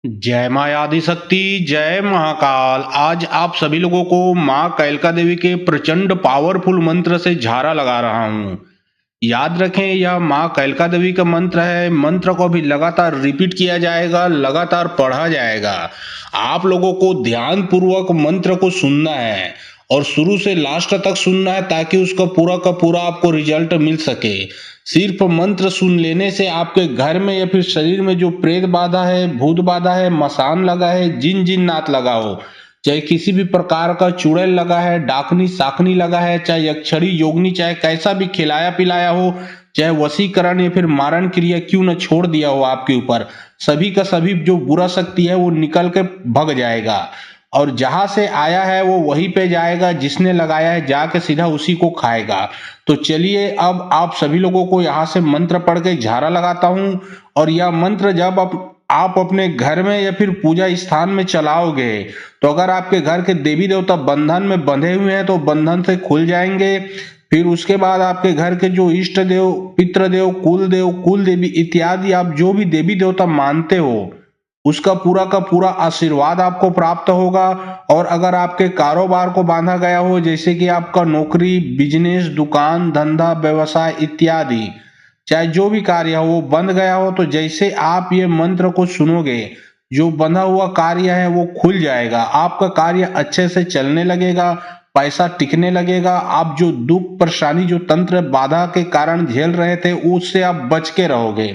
जय माँ आदि शक्ति, जय महाकाल। आज आप सभी लोगों को माँ कैलका देवी के प्रचंड पावरफुल मंत्र से झारा लगा रहा हूँ। याद रखें, यह माँ कैलका देवी का मंत्र है। मंत्र को भी लगातार रिपीट किया जाएगा, लगातार पढ़ा जाएगा। आप लोगों को ध्यान पूर्वक मंत्र को सुनना है और शुरू से लास्ट तक सुनना है, ताकि उसका पूरा का पूरा आपको रिजल्ट मिल सके। सिर्फ मंत्र सुन लेने से आपके घर में या फिर शरीर में जो प्रेत बाधा है, भूत बाधा है, मसान लगा है, जिन जिन्नात लगा हो, चाहे किसी भी प्रकार का चुड़ैल लगा है, डाकनी साकनी लगा है, चाहे यक्षणी योगनी, चाहे कैसा भी खिलाया पिलाया हो, चाहे वशीकरण या फिर मारण क्रिया क्यों न छोड़ दिया हो आपके ऊपर, सभी का सभी जो बुरा शक्ति है वो निकल के भग जाएगा। और जहां से आया है वो वहीं पे जाएगा, जिसने लगाया है जाके सीधा उसी को खाएगा। तो चलिए, अब आप सभी लोगों को यहाँ से मंत्र पढ़ के झारा लगाता हूँ। और यह मंत्र जब आप अपने घर में या फिर पूजा स्थान में चलाओगे, तो अगर आपके घर के देवी देवता बंधन में बंधे हुए हैं तो बंधन से खुल जाएंगे। फिर उसके बाद आपके घर के जो इष्ट देव, पितृदेव, कुल देवी इत्यादि आप जो भी देवी देवता मानते हो, उसका पूरा का पूरा आशीर्वाद आपको प्राप्त होगा। और अगर आपके कारोबार को बांधा गया हो, जैसे कि आपका नौकरी, बिजनेस, दुकान, धंधा, व्यवसाय इत्यादि, चाहे जो भी कार्य हो वो बंद गया हो, तो जैसे आप ये मंत्र को सुनोगे, जो बंधा हुआ कार्य है वो खुल जाएगा। आपका कार्य अच्छे से चलने लगेगा, पैसा टिकने लगेगा। आप जो दुख परेशानी, जो तंत्र बाधा के कारण झेल रहे थे, उससे आप बच के रहोगे।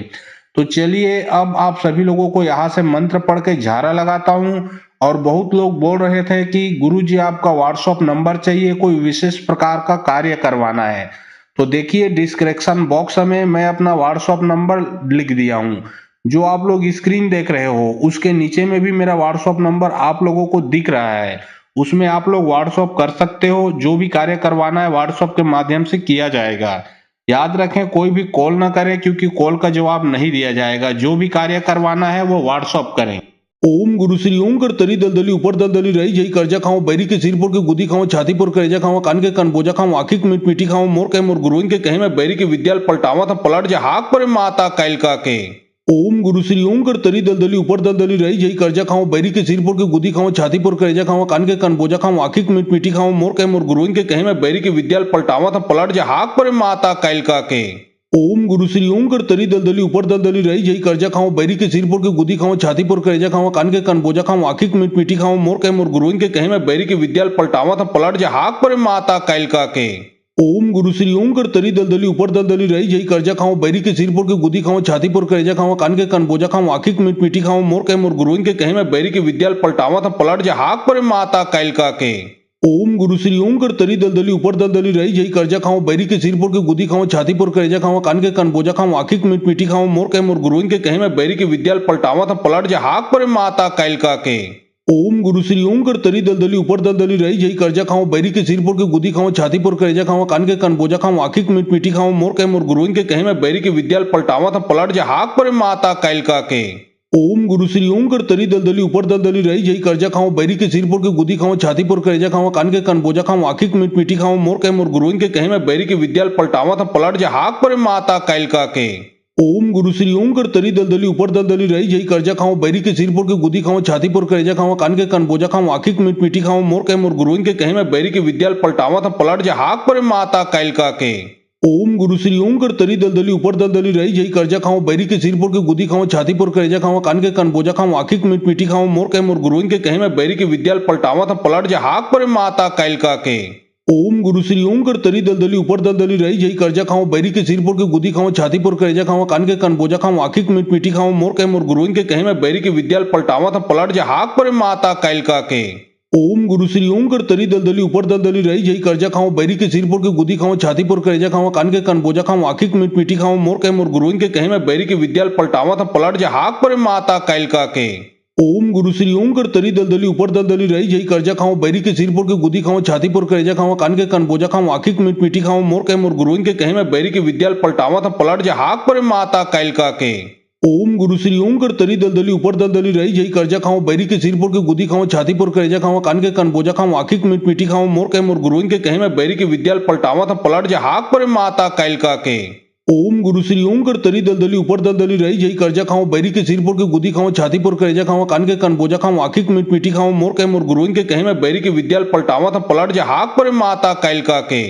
तो चलिए, अब आप सभी लोगों को यहाँ से मंत्र पढ़ के झारा लगाता हूँ। और बहुत लोग बोल रहे थे कि गुरुजी आपका व्हाट्सएप नंबर चाहिए, कोई विशेष प्रकार का कार्य करवाना है। तो देखिए, डिस्क्रिप्शन बॉक्स में मैं अपना व्हाट्सएप नंबर लिख दिया हूँ। जो आप लोग स्क्रीन देख रहे हो, उसके नीचे में भी मेरा व्हाट्सएप नंबर आप लोगों को दिख रहा है। उसमें आप लोग व्हाट्सएप कर सकते हो। जो भी कार्य करवाना है व्हाट्सएप के माध्यम से किया जाएगा। याद रखें, कोई भी कॉल ना करें, क्योंकि कॉल का जवाब नहीं दिया जाएगा। जो भी कार्य करवाना है वो व्हाट्सएप करें। ओम गुरु श्री ओम कर तरी दलदली ऊपर दलदली रही जई कर्जा खाओ, बैरी के सिर पर के गुदी खाओ, छाती पर करेजा खाओ, कान के कान बोझा खाओ, आखिक मिट मिटी खाओ, मोर के मोर गुरुइन के कहे मैं बैरी के विद्याल पलटावा था पलट जा हाक पर माता कैलका के। ओम गुरु श्री ओम कर तरी दलदली ऊपर दलदली रही जई कर्जा खाओ, बैरी के सिर पर के गुदी खाओ, छाती पर करेजा खाओ, कान के कान बोझा खाओ, आखिक मिट मिटी खाओ, मोर के मोर गुरुइन के कहे मैं बैरी के विद्याल पलटावा था पलट जा हाक पर माता कैलका के। ओम गुरु श्री ओम कर तरी दलदली ऊपर दलदली रही जई कर्जा खाओ, बैरी के सिर पर के गुदी खाओ, छाती पर करेजा खाओ, कान के कान बोझा खाओ, आखिक मिट मिटी खाओ, मोर के मोर गुरुइन के कहे मैं बैरी के विद्याल पलटावा था पलट जा हाक पर माता कैलका के। ओम गुरु श्री ओम कर तरी दलदली ऊपर दलदली रही जई कर्जा खाओ, बैरी के सिर पर के गुदी खाओ, छाती पर करेजा खाओ, कान के कान बोझा खाओ, आखिक मिट मिटी खाओ, मोर के मोर गुरुइन के कहे मैं बैरी के विद्याल पलटावा था पलट जा हाक पर माता कैलका के। ओम गुरु श्री ओम कर तरी दलदली ऊपर दलदली रही जई कर्जा खाओ, बैरी के सिर पर के गुदी खाओ, छाती पर करेजा खाओ, कान के कान बोझा खाओ, आखिक मिट मिटी खाओ, मोर के मोर गुरुइन के कहे मैं बैरी के विद्याल पलटावा था पलट जा हाक पर माता कैलका के। ओम गुरु श्री ओम कर तरी दलदली ऊपर दलदली रही जई कर्जा खाओ, बैरी के सिर पर के गुदी खाओ, छाती पर करेजा खाओ, कान के कान बोझा खाओ, आखिक मिट मिटी खाओ, मोर के मोर गुरुइन के कहे मैं बैरी के विद्याल पलटावा था पलट जा हाक पर माता कैलका के। ओम गुरु श्री ओम कर तरी दलदली ऊपर दलदली रही जई कर्जा खाओ, बैरी के सिर पर के गुदी खाओ, छाती पर करेजा खाओ, कान के कान बोझा खाओ, आखिक मिट मिटी खाओ, मोर के मोर गुरुइन के कहे मैं बैरी के विद्याल पलटावा था पलट जा हाक पर माता कैलका के। ओम गुरु श्री ओम कर तरी दलदली ऊपर दलदली रही जई कर्जा खाओ, बैरी के सिर पर के गुदी खाओ, छाती पर करेजा खाओ, कान के कान बोझा खाओ, आखिक मिट मिटी खाओ, मोर के मोर गुरुइन के कहे मैं बैरी के विद्याल पलटावा था पलट जा हाक पर माता कैलका के। ओम गुरु श्री ओम कर तरी दलदली ऊपर दलदली रही जई कर्जा खाओ, बैरी के सिर पर के गुदी खाओ, छाती पर करेजा खाओ, कान के कान बोझा खाओ, आखिक मिट मिटी खाओ, मोर के मोर गुरुइन के कहे मैं बैरी के विद्याल पलटावा था पलट जा हाक पर माता कैलका के। ओम गुरु श्री ओम कर तरी दलदली ऊपर दलदली रही जई कर्जा खाओ, बैरी के सिर पर के गुदी खाओ, छाती पर करेजा खाओ, कान के कान बोझा खाओ, आखिक मिट मिटी खाओ, मोर के मोर गुरुइन के कहे मैं बैरी के विद्याल पलटावा था पलट जा हाक पर माता कैलका के। ओम गुरु श्री ओम कर तरी दलदली ऊपर दलदली रही जई कर्जा खाओ, बैरी के सिर पर के गुदी खाओ, छाती पर करेजा खाओ, कान के कान बोझा खाओ, आखिक मिट मिटी खाओ, मोर के मोर गुरुइन के कहे मैं बैरी के विद्याल पलटावा था पलट जा हाक पर माता कैलका के। ओम गुरु श्री ओम कर तरी दलदली ऊपर दलदली रही जई कर्जा खाओ, बैरी के सिर पर के गुदी खाओ, छाती पर करेजा खाओ, कान के कान बोझा खाओ, आखिक मिट मिटी खाओ, मोर के मोर गुरुइन के कहे मैं बैरी के विद्याल पलटावा था पलट जा हाक पर माता कैलका के। ओम गुरु श्री ओम कर तरी दलदली ऊपर दलदली रही जई कर्जा खाओ, बैरी के सिर पर के गुदी खाओ, छाती पर करेजा खाओ, कान के कान बोझा खाओ, आखिक मिट मिटी खाओ, मोर के मोर गुरुइन के कहे मैं बैरी के विद्याल पलटावा था पलट जा हाक पर माता कैलका के। ओम गुरु श्री ओम कर तरी दलदली ऊपर दलदली रही जई कर्जा खाऊं बैरी के सिर पर के गुदी खाऊं छाती पर करेजा खाऊं कान के कन बोजा खाऊं आखिक मिट मिठी खाऊं मोर के मोर गुरुइन के कहे मैं बैरी के विद्याल पलटावा था पलट जा हाक पर माता कैलका के।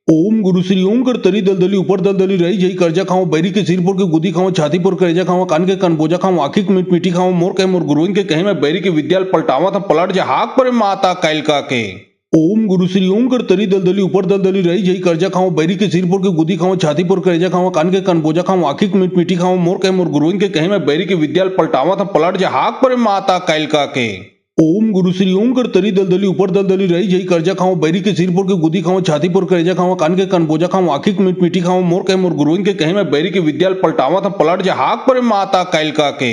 ओम गुरु श्री ओम कर तरी दलदली ऊपर दलदली रही जई कर्जा खाऊं बैरी के सिर पर के गुदी खाऊं छाती पर करेजा खाऊं कान के कन बोजा खाऊं आखिक मिट मिठी खाऊं मोर के मोर गुरुइन के कहे मैं बैरी के विद्याल पलटावा था पलट जा हाक पर माता कैलका के। ओम गुरु श्री ओम कर तरी दलदली ऊपर दलदली रही जई कर्जा खाऊं बैरी के सिर पर के गुदी खाऊं छाती पर करेजा खाऊं कान के कन बोजा खाऊं आखिक मिट मिठी खाऊं मोर के मोर गुरुइन के कहे मैं बैरी के विद्याल पलटावा था पलट जा हाक पर माता कैलका के। ओम गुरु श्री ओम कर तरी दलदली ऊपर दलदली रही जई कर्जा खाऊं बैरी के सिर पर के गुदी खाऊं छाती पर करेजा खाऊं कान के कन बोजा खाऊं आखिक मिट मिठी खाऊं मोर के मोर गुरुइन के कहे मैं बैरी के विद्याल पलटावा था पलट जा हाक पर माता कैलका के।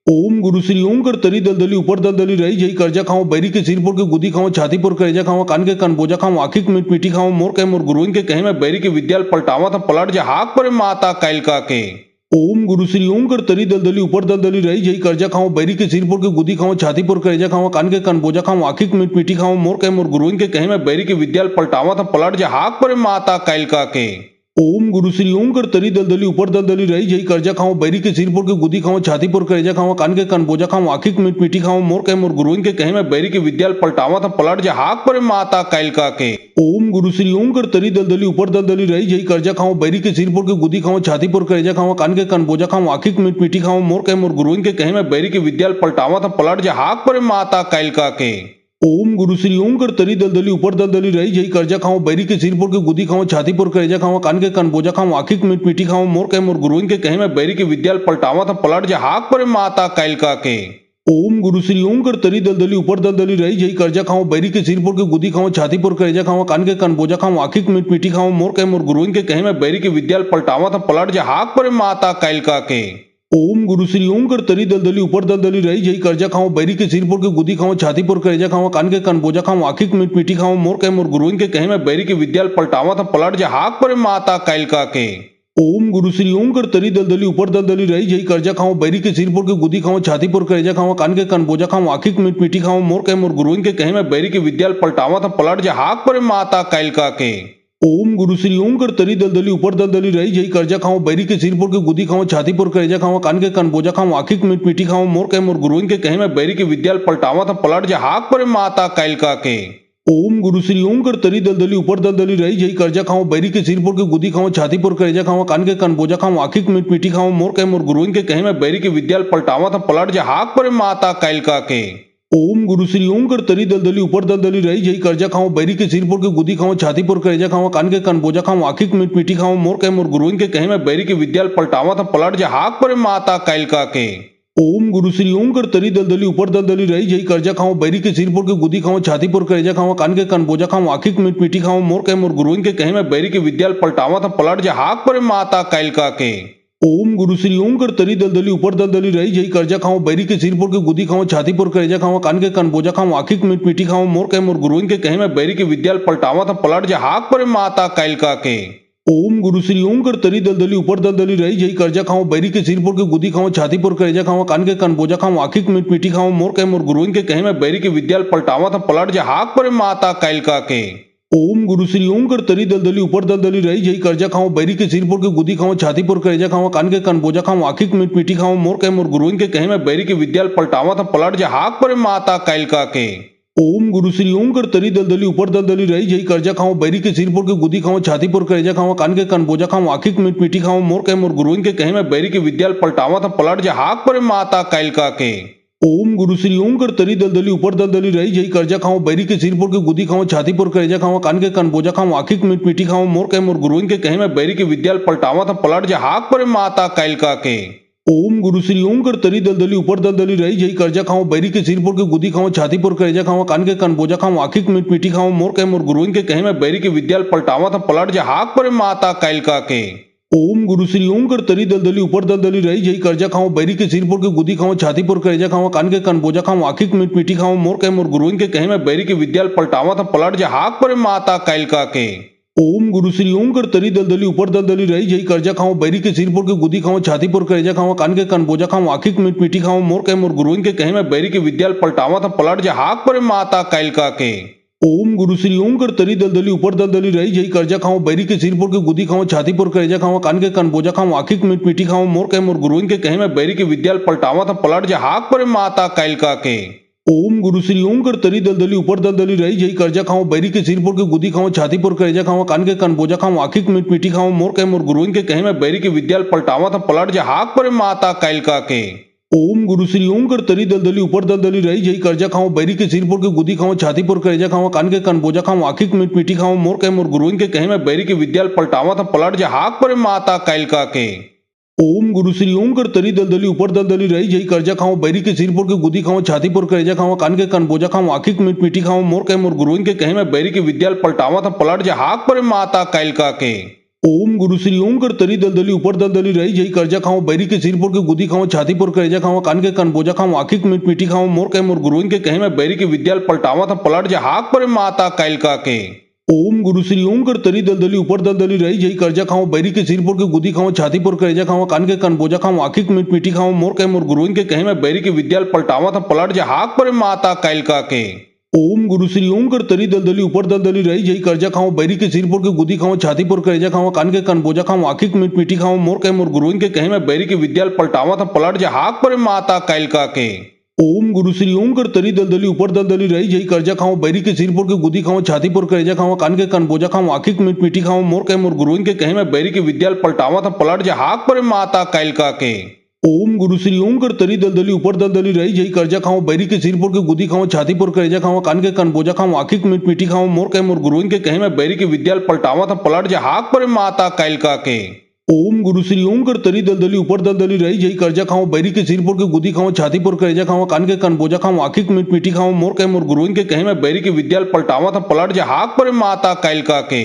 ओम गुरु श्री ओम कर तरी दलदली ऊपर दलदली रही जई कर्जा खाऊं बैरी के सिर पर के गुदी खाऊं छाती पर करेजा खाऊं कान के कन बोजा खाऊं आखिक मिट मिठी खाऊं मोर के मोर गुरुइन के कहे मैं बैरी के विद्याल पलटावा था पलट जा हाक पर माता कैलका के। ओम गुरु श्री ओम कर तरी दलदली ऊपर दलदली रही जई कर्जा खाऊं बैरी के सिर पर के गुदी खाऊं छाती पर करेजा खाऊं कान के कन बोजा खाऊं आखिक मिट मिठी खाऊं मोर के मोर गुरुइन के कहे मैं बैरी के विद्याल पलटावा था पलट जा हाक पर माता कैलका के। ओम गुरु श्री ओम कर तरी दलदली ऊपर दलदली रही जई कर्जा खाऊं बैरी के सिर पर के गुदी खाऊं छाती पर करेजा खाऊं कान के कन बोजा खाऊं आखिक मिट मिठी खाऊं मोर के मोर गुरुइन के कहे मैं बैरी के विद्याल पलटावा था पलट जा हाक पर माता कैलका के। ओम गुरु श्री ओम कर तरी दलदली ऊपर दलदली रही जई कर्जा खाऊं बैरी के सिर पर के गुदी खाऊं छाती पर करेजा खाऊं कान के कन बोजा खाऊं आखिक मिट मिठी खाऊं मोर के मोर गुरुइन के कहे मैं बैरी के विद्याल पलटावा था पलट जा हाक पर माता कैलका के। ओम गुरु श्री ओम कर तरी दलदली ऊपर दलदली रही जई कर्जा खाऊं बैरी के सिर पर के गुदी खाऊं छाती पर करेजा खाऊं कान के कन बोजा खाऊं आखिक मिट मिठी खाऊं मोर के मोर गुरुइन के कहे मैं बैरी के विद्याल पलटावा था पलट जा हाक पर माता कैलका के। ओम गुरु श्री ओम कर तरी दलदली ऊपर दलदली रही जई कर्जा खाऊं बैरी के सिर पर के गुदी खाऊं छाती पर करेजा खाऊं कान के कन बोजा खाऊं आखिक मिट मिठी खाऊं मोर के मोर गुरुइन के कहे मैं बैरी के विद्याल पलटावा था पलट जा हाक पर माता कैलका के। ओम गुरु श्री ओम कर तरी दलदली ऊपर दलदली रही जई कर्जा खाऊं बैरी के सिर पर के गुदी खाऊं छाती पर करेजा खाऊं कान के कन बोजा खाऊं आखिक मिट मिठी खाऊं मोर के मोर गुरुइन के कहे मैं बैरी के विद्याल पलटावा था पलट जा हाक पर माता कैलका के। ओम गुरु श्री ओम कर तरी दलदली ऊपर दलदली रही जई कर्जा खाऊं बैरी के सिर पर के गुदी खाऊं छाती पर करेजा खाऊं कान के कन बोजा खाऊं आखिक मिट मिठी खाऊं मोर के मोर गुरुइन के कहे मैं बैरी के विद्याल पलटावा था पलट जा हाक पर माता कैलका के। ओम गुरु श्री ओम कर तरी दलदली ऊपर दलदली रही जई कर्जा खाऊं बैरी के सिर पर के गुदी खाऊं छाती पर करेजा खाऊं कान के कन बोजा खाऊं आखिक मिट मिठी खाऊं मोर के मोर गुरुइन के कहे मैं बैरी के विद्याल पलटावा था पलट जा हाक पर माता कैलका के। ओम गुरु श्री ओम कर तरी दलदली ऊपर दलदली रही जई कर्जा खाऊं बैरी के सिर पर के गुदी खाऊं छाती पर करेजा खाऊं कान के कन बोजा खाऊं आखिक मिट मिठी खाऊं मोर के मोर गुरुइन के कहे मैं बैरी के विद्याल पलटावा था पलट जा हाक पर माता कैलका के। ओम गुरु श्री ओम कर तरी दलदली ऊपर दलदली रही जई कर्जा खाऊं बैरी के सिर पर के गुदी खाऊं छाती पर करेजा खाऊं कान के कन बोजा खाऊं आखिक मिट मिठी खाऊं मोर के मोर गुरुइन के कहे मैं बैरी के विद्याल पलटावा था पलट जा हाक पर माता कैलका के। ओम गुरु श्री ओम कर तरी दलदली ऊपर दलदली रही जई कर्जा खाऊं बैरी के सिर पर के गुदी खाऊं छाती पर करेजा खाऊं कान के कन बोजा खाऊं आखिक मिट मिठी खाऊं मोर के मोर गुरुइन के कहे मैं बैरी के विद्याल पलटावा था पलट जा हाक पर माता कैलका के। ओम गुरु श्री ओम कर तरी दलदली ऊपर दलदली रही जई कर्जा खाऊं बैरी के सिर पर के गुदी खाऊं छाती पर करेजा खाऊं कान के कन बोजा खाऊं आखिक मिट मिठी खाऊं मोर के मोर गुरुइन के कहे मैं बैरी के विद्याल पलटावा था पलट जा हाक पर माता कैलका के। ओम गुरु श्री ओम कर तरी दलदली ऊपर दलदली रही जई कर्जा खाऊं बैरी के सिर पर के गुदी खाऊं छाती पर करेजा खाऊं कान के कन बोजा खाऊं आखिक मिट मिठी खाऊं मोर के मोर गुरुइन के कहे मैं बैरी के विद्याल पलटावा था पलट जा हाक पर माता कैलका के। ओम गुरु श्री ओम कर तरी दलदली ऊपर दलदली रही जई कर्जा खाऊं बैरी के सिर पर के गुदी खाऊं छाती पर करेजा खाऊं कान के कन बोजा खाऊं आखिक मिट मिठी खाऊं मोर के मोर गुरुइन के कहे मैं बैरी के विद्याल पलटावा था पलट जा हाक पर माता कैलका के। ओम गुरु श्री ओम कर तरी दलदली ऊपर दलदली रही जई कर्जा खाऊं बैरी के सिर पर के गुदी खाऊं छाती पर करेजा खाऊं कान के कन बोजा खाऊं आखिक मिट मिठी खाऊं मोर के मोर गुरुइन के कहे मैं बैरी के विद्याल पलटावा था पलट जा हाक पर माता कैलका के। ओम गुरु श्री ओम कर तरी दलदली ऊपर दलदली रही जई कर्जा खाऊं बैरी के सिर पर के गुदी खाऊं छाती पर करेजा खाऊं कान के कन बोजा खाऊं आखिक मिट मिठी खाऊं मोर के मोर गुरुइन के कहे मैं बैरी के विद्याल पलटावा था पलट जा हाक पर माता कैलका के। ओम गुरु श्री ओम कर तरी दलदली ऊपर दलदली रही जई कर्जा खाऊं बैरी के सिर पर के गुदी खाऊं छाती पर करेजा खाऊं कान के कन बोजा खाऊं आखिक मिट मिठी खाऊं मोर के मोर गुरुइन के कहे मैं बैरी के विद्याल पलटावा था पलट जा हाक पर माता कैलका के। ओम गुरु श्री ओम कर तरी दलदली ऊपर दलदली रही जई कर्जा खाऊं बैरी के सिर पर के गुदी खाऊं छाती पर करेजा खाऊं कान के कन बोजा खाऊं आखिक मिट मिठी खाऊं मोर के मोर गुरुइन के कहे मैं बैरी के विद्याल पलटावा था पलट जा हाक पर माता कैलका के। ओम गुरु श्री ओम कर तरी दलदली ऊपर दलदली रही जई कर्जा खाऊं बैरी के सिर पर के गुदी खाऊं छाती पर करेजा खाऊं कान के कन बोजा खाऊं आखिक मिट मिठी खाऊं मोर के मोर गुरुइन के कहे मैं बैरी के विद्याल पलटावा था पलट जा हाक पर माता कैलका के। ओम गुरु श्री ओम कर तरी दलदली ऊपर दलदली रही जई कर्जा खाओ बैरी के सिर पर के गुदी खाओ छाती पर करेजा खाओ कान के कन बोझा खाओ आखिक मिट मिट्टी खाओ मोर के मोर गुरुइन के कहे में बैरी के विद्याल पलटावा था पलट जा हाक पर माता कैलका के। ओम गुरु श्री ओम कर तरी दलदली ऊपर दलदली रही जई कर्जा खाओ बैरी के सिर पर के गुदी खाओ छाती पर करेजा खाओ कान के कन बोझा खाओ आखिक मिट मिट्टी खाओ मोर के मोर गुरुइन के कहे में बैरी के विद्याल पलटावा था पलट जा हाक पर माता कैलका के। ओम गुरु श्री ओम कर तरी दलदली ऊपर दलदली रही जई कर्जा खाओ बैरी के सिर पर के गुदी खाओ छाती पर करेजा खाओ कान के कन बोझा खाओ आखिक मिट मिट्टी खाओ मोर के मोर गुरुइन के कहे में बैरी के विद्याल पलटावा था पलट जा हाक पर माता कैलका के। ओम गुरु श्री ओम कर तरी दलदली ऊपर दलदली रही जई कर्जा खाओ बैरी के सिर पर के गुदी खाओ छाती पर करेजा खाओ कान के कन बोझा खाओ आखिक मिट मिट्टी खाओ मोर के मोर गुरुइन के कहे में बैरी के विद्याल पलटावा था पलट जा हाक पर माता कैलका के। ओम गुरु श्री ओम कर तरी दलदली ऊपर दलदली रही जई कर्जा खाओ बैरी के सिर पर के गुदी खाओ छाती पर करेजा खाओ कान के कन बोझा खाओ आखिक मिट मिट्टी खाओ मोर के मोर गुरुइन के कहे में बैरी के विद्याल पलटावा था पलट जा हाक पर माता कैलका के। ओम गुरु श्री ओम कर तरी दलदली ऊपर दलदली रही जई कर्जा खाओ बैरी के सिर पर के गुदी खाओ छाती पर करेजा खाओ कान के कन बोझा खाओ आखिक मिट मिट्टी खाओ मोर के मोर गुरुइन के कहे में बैरी के विद्याल पलटावा था पलट जा हाक पर माता कैलका के। ओम गुरु श्री ओम कर तरी दलदली ऊपर दलदली रही जई कर्जा खाओ बैरी के सिर पर के गुदी खाओ छाती पर करेजा खाओ कान के कन बोझा खाओ आखिक मिट मिट्टी खाओ मोर के मोर गुरुइन के कहे में बैरी के विद्याल पलटावा था पलट जा हाक पर माता कैलका के। ओम गुरु श्री ओम कर तरी दलदली ऊपर दलदली रही जई कर्जा खाओ बैरी के सिर पर के गुदी खाओ छाती पर करेजा खाओ कान के कन बोझा खाओ आखिक मिट मिट्टी खाओ मोर के मोर गुरुइन के कहे में बैरी के विद्याल पलटावा था पलट जा हाक पर माता कैलका के। ओम गुरु श्री ओम कर तरी दलदली ऊपर दलदली रही जई कर्जा खाओ बैरी के सिर पर के गुदी खाओ छाती पर करेजा खाओ कान के कन बोझा खाओ आखिक मिट मिट्टी खाओ मोर के मोर गुरुइन के कहे में बैरी के विद्याल पलटावा था पलट जा हाक पर माता कैलका के। ओम गुरु श्री ओम कर तरी दलदली ऊपर दलदली रही जई कर्जा खाओ बैरी के सिर पर के गुदी खाओ छाती पर करेजा खाओ कान के कन बोझा खाओ आखिक मिट मिट्टी खाओ मोर के मोर गुरुइन के कहे में बैरी के विद्याल पलटावा था पलट जा हाक पर माता कैलका के।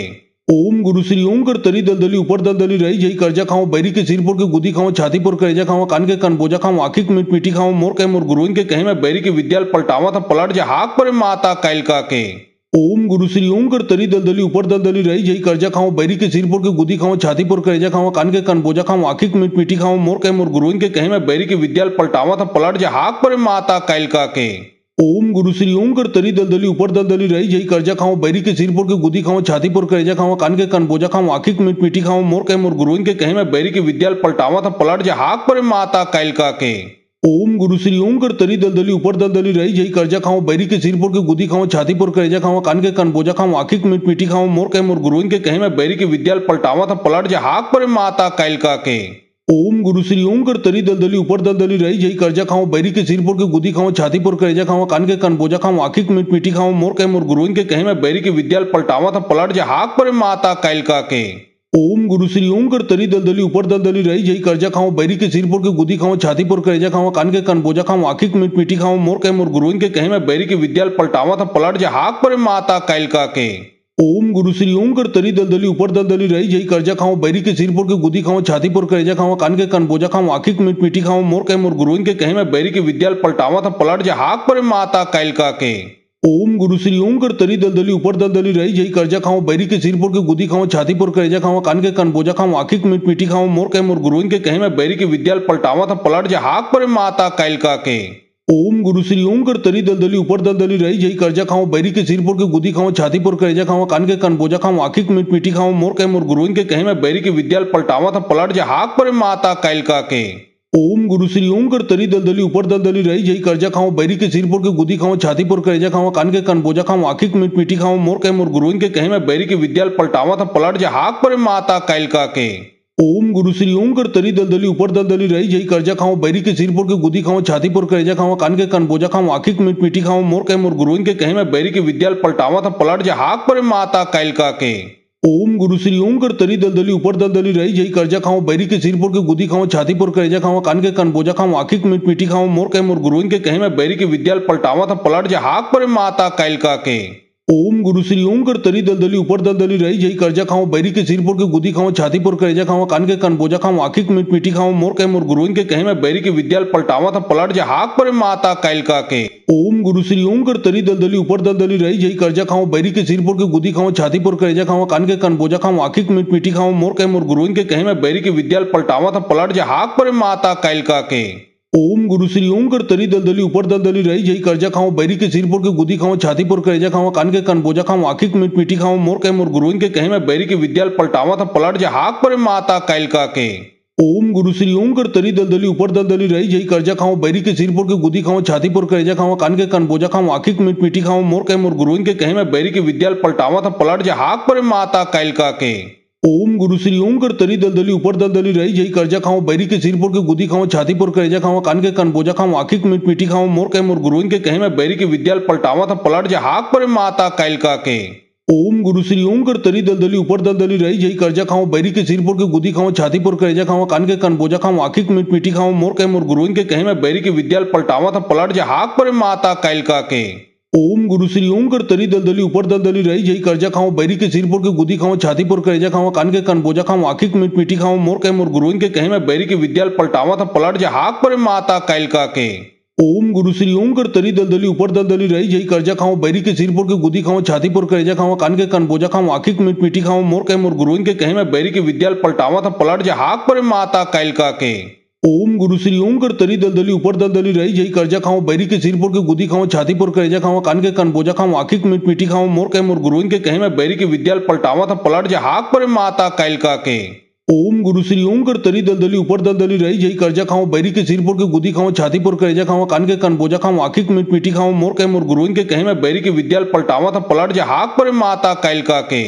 ओम गुरु श्री ओम कर तरी दलदली ऊपर दलदली रही जई कर्जा खाओ बैरी के सिर पर के गुदी खाओ छाती पर करेजा खाओ कान के कन बोझा खाओ आखिक मिट मिट्टी खाओ मोर के मोर गुरुइन के कहे में बैरी के विद्याल पलटावा था पलट जा हाक पर माता कैलका के। ओम गुरु श्री ओम कर तरी दलदली ऊपर दलदली रही जई कर्जा खाओ बैरी के सिर पर के गुदी खाओ छाती पर करेजा खाओ कान के कन बोझा खाओ आखिक मिट मिट्टी खाओ मोर के मोर गुरुइन के कहे में बैरी के विद्याल पलटावा था पलट जा हाक पर माता कैलका के। ओम गुरु श्री ओम कर तरी दलदली ऊपर दलदली रही जई कर्जा खाओ बैरी के सिर पर के गुदी खाओ छाती पर करेजा खाओ कान के कन बोझा खाओ आखिक मिट मिट्टी खाओ मोर के मोर गुरुइन के कहे में बैरी के विद्याल पलटावा था पलट जा हाक पर माता कैलका के। ओम गुरु श्री ओम कर तरी दलदली ऊपर दलदली रही जई कर्जा खाओ बैरी के सिर पर के गुदी खाओ छाती पर करेजा खाओ कान के कन बोझा खाओ आखिक मिट मिट्टी खाओ मोर के मोर गुरुइन के कहे में बैरी के विद्याल पलटावा था पलट जा हाक पर माता कैलका के। ओम गुरु श्री ओम कर तरी दलदली ऊपर दलदली रही जई कर्जा खाओ बैरी के सिर पर के गुदी खाओ छाती पर करेजा खाओ कान के कन बोझा खाओ आखिक मिट मिट्टी खाओ मोर के मोर गुरुइन के कहे में बैरी के विद्याल पलटावा था पलट जा हाक पर माता कैलका के। ओम गुरु श्री ओम कर तरी दलदली ऊपर दलदली रही जई कर्जा खाओ बैरी के सिर पर के गुदी खाओ छाती पर करेजा खाओ कान के कन बोझा खाओ आखिक मिट मिट्टी खाओ मोर के मोर गुरुइन के कहे में बैरी के विद्याल पलटावा था पलट जा हाक पर माता कैलका के। ओम गुरु श्री ओम कर तरी दलदली ऊपर दलदली रही जई कर्जा खाओ बैरी के सिर पर के गुदी खाओ छाती पर करेजा खाओ कान के कन बोझा खाओ आखिक मिट मिट्टी खाओ मोर के मोर गुरुइन के कहे में बैरी के विद्याल पलटावा था पलट जा हाक पर माता कैलका के। ओम गुरु श्री ओम कर तरी दलदली ऊपर दलदली रही जई कर्जा खाओ बैरी के सिर पर के गुदी खाओ छाती पर करेजा खाओ कान के कन बोझा खाओ आखिक मिट मिट्टी खाओ मोर के मोर गुरुइन के कहे में बैरी के विद्याल पलटावा था पलट जा हाक पर माता कैलका के। ओम गुरु श्री ओम कर तरी दलदली ऊपर दलदली रही जई कर्जा खाओ बैरी के सिर पर के गुदी खाओ छाती पर करेजा खाओ कान के कन बोझा खाओ आखिक मिट मिट्टी खाओ मोर के मोर गुरुइन के कहे में बैरी के विद्याल पलटावा था पलट जा हाक पर माता कैलका के। ओम गुरु श्री ओम कर तरी दलदली ऊपर दलदली रही जई कर्जा खाओ बैरी के सिर पर के गुदी खाओ छाती पर करेजा खाओ कान के कन बोझा खाओ आखिक मिट मिट्टी खाओ मोर के मोर गुरुइन के कहे में बैरी के विद्याल पलटावा था पलट जा हाक पर माता कैलका के। ओम गुरु श्री ओम कर तरी दलदली ऊपर दलदली रही जई कर्जा खाओ बैरी के सिर पर के गुदी खाओ छाती पर करेजा खाओ कान के कन बोझा खाओ आखिक मिट मिट्टी खाओ मोर के मोर गुरुइन के कहे में बैरी के विद्याल पलटावा था पलट जा हाक पर माता कैलका के। ओम गुरु श्री ओम कर तरी दलदली ऊपर दलदली रही जई कर्जा खाओ बैरी के सिर पर के गुदी खाओ छाती पर करेजा खाओ कान के कन बोझा खाओ आखिक मिट मिट्टी खाओ मोर के मोर गुरुइन के कहे में बैरी के विद्याल पलटावा था पलट जा हाक पर माता कैलका के। ओम गुरु श्री ओम कर तरी दलदली ऊपर दलदली रही जई कर्जा खाओ बैरी के सिर पर के गुदी खाओ छाती पर करेजा खाओ कान के कन बोझा खाओ आखिक मिट मिट्टी खाओ मोर के मोर गुरुइन के कहे में बैरी के विद्याल पलटावा था पलट जा हाक पर माता कैलका के। ओम गुरु श्री ओम कर तरी दलदली ऊपर दलदली रही जई कर्जा खाओ बैरी के सिर पर के गुदी खाओ छाती पर करेजा खाओ कान के कन बोझा खाओ आखिक मिट मिट्टी खाओ मोर के मोर गुरुइन के कहे में बैरी के विद्याल पलटावा था पलट जा हाक पर माता कैलका के। ओम गुरु श्री ओम कर तरी दलदली ऊपर दलदली रही जई कर्जा खाओ बैरी के सिर के गुदी खाओ छाती पर करेजा खाओ कान के कन बोझा खाओ आखिक मीट मीठी खाओ मोर के मोर गुरुइन के कहे में बैरी के विद्याल पलटावा था पलट जा हाक पर माता कैल का के। ओम गुरु श्री ओम कर तरी दलदली ऊपर दलदली रही जई कर्जा खाओ बैरी के सिर के गुदी खाओ छाती पर करेजा खाओ कान के कन बोझा खाओ आखिक मीट मीठी खाओ मोर के मोर गुरुइन के कहे में बैरी के विद्याल पलटावा था पलट जा हाक पर माता कैल का के। ओम गुरु श्री ओम कर तरी दलदली ऊपर दलदली रही जई कर्जा खाओ बैरी के सिर के गुदी खाओ छाती पर करेजा खाओ कान के कन बोझा खाओ आखिक मीट मीठी खाओ मोर के मोर गुरुइन के कहे में बैरी के विद्याल पलटावा था पलट जा हाक पर माता कैल का के। ओम गुरु श्री ओम कर तरी दलदली ऊपर दलदली रही जई कर्जा खाओ बैरी के सिर के गुदी खाओ छाती पर करेजा खाओ कान के कन बोझा खाओ आखिक मीट मीठी खाओ मोर के मोर गुरुइन के कहे में बैरी के विद्याल पलटावा था पलट जा हाक पर माता कैल का के। ओम गुरु श्री ओम कर तरी दलदली ऊपर दलदली रही जई कर्जा खाओ बैरी के सिर के गुदी खाओ छाती पर करेजा खाओ कान के कन बोझा खाओ आखिक मीट मीठी खाओ मोर के मोर गुरुइन के कहे में बैरी के विद्याल पलटावा था पलट जा हाक पर माता कैल का के। ओम गुरु श्री ओम कर तरी दलदली ऊपर दलदली रही जई कर्जा खाओ बैरी के सिर के गुदी खाओ छाती पर करेजा खाओ कान के कन बोझा खाओ आखिक मीट मीठी खाओ मोर के मोर गुरुइन के कहे में बैरी के विद्याल पलटावा था पलट जा हाक पर माता कैल का के। ओम गुरु श्री ओम कर तरी दलदली ऊपर दलदली रही जई कर्जा खाओ बैरी के सिर के गुदी खाओ छाती पर करेजा खाओ कान के कन बोझा खाओ आखिक मीट मीठी खाओ मोर के मोर गुरुइन के कहे में बैरी के विद्याल पलटावा था पलट जा हाक पर माता कैल का के। ओम गुरु श्री ओम कर तरी दलदली ऊपर दलदली रही जई कर्जा खाओ बैरी के सिर के गुदी खाओ छाती पर करेजा खाओ कान के कन बोझा खाओ आखिक मीट मीठी खाओ मोर के मोर गुरुइन के कहे में बैरी के विद्याल पलटावा था पलट जा हाक पर माता कैल का के।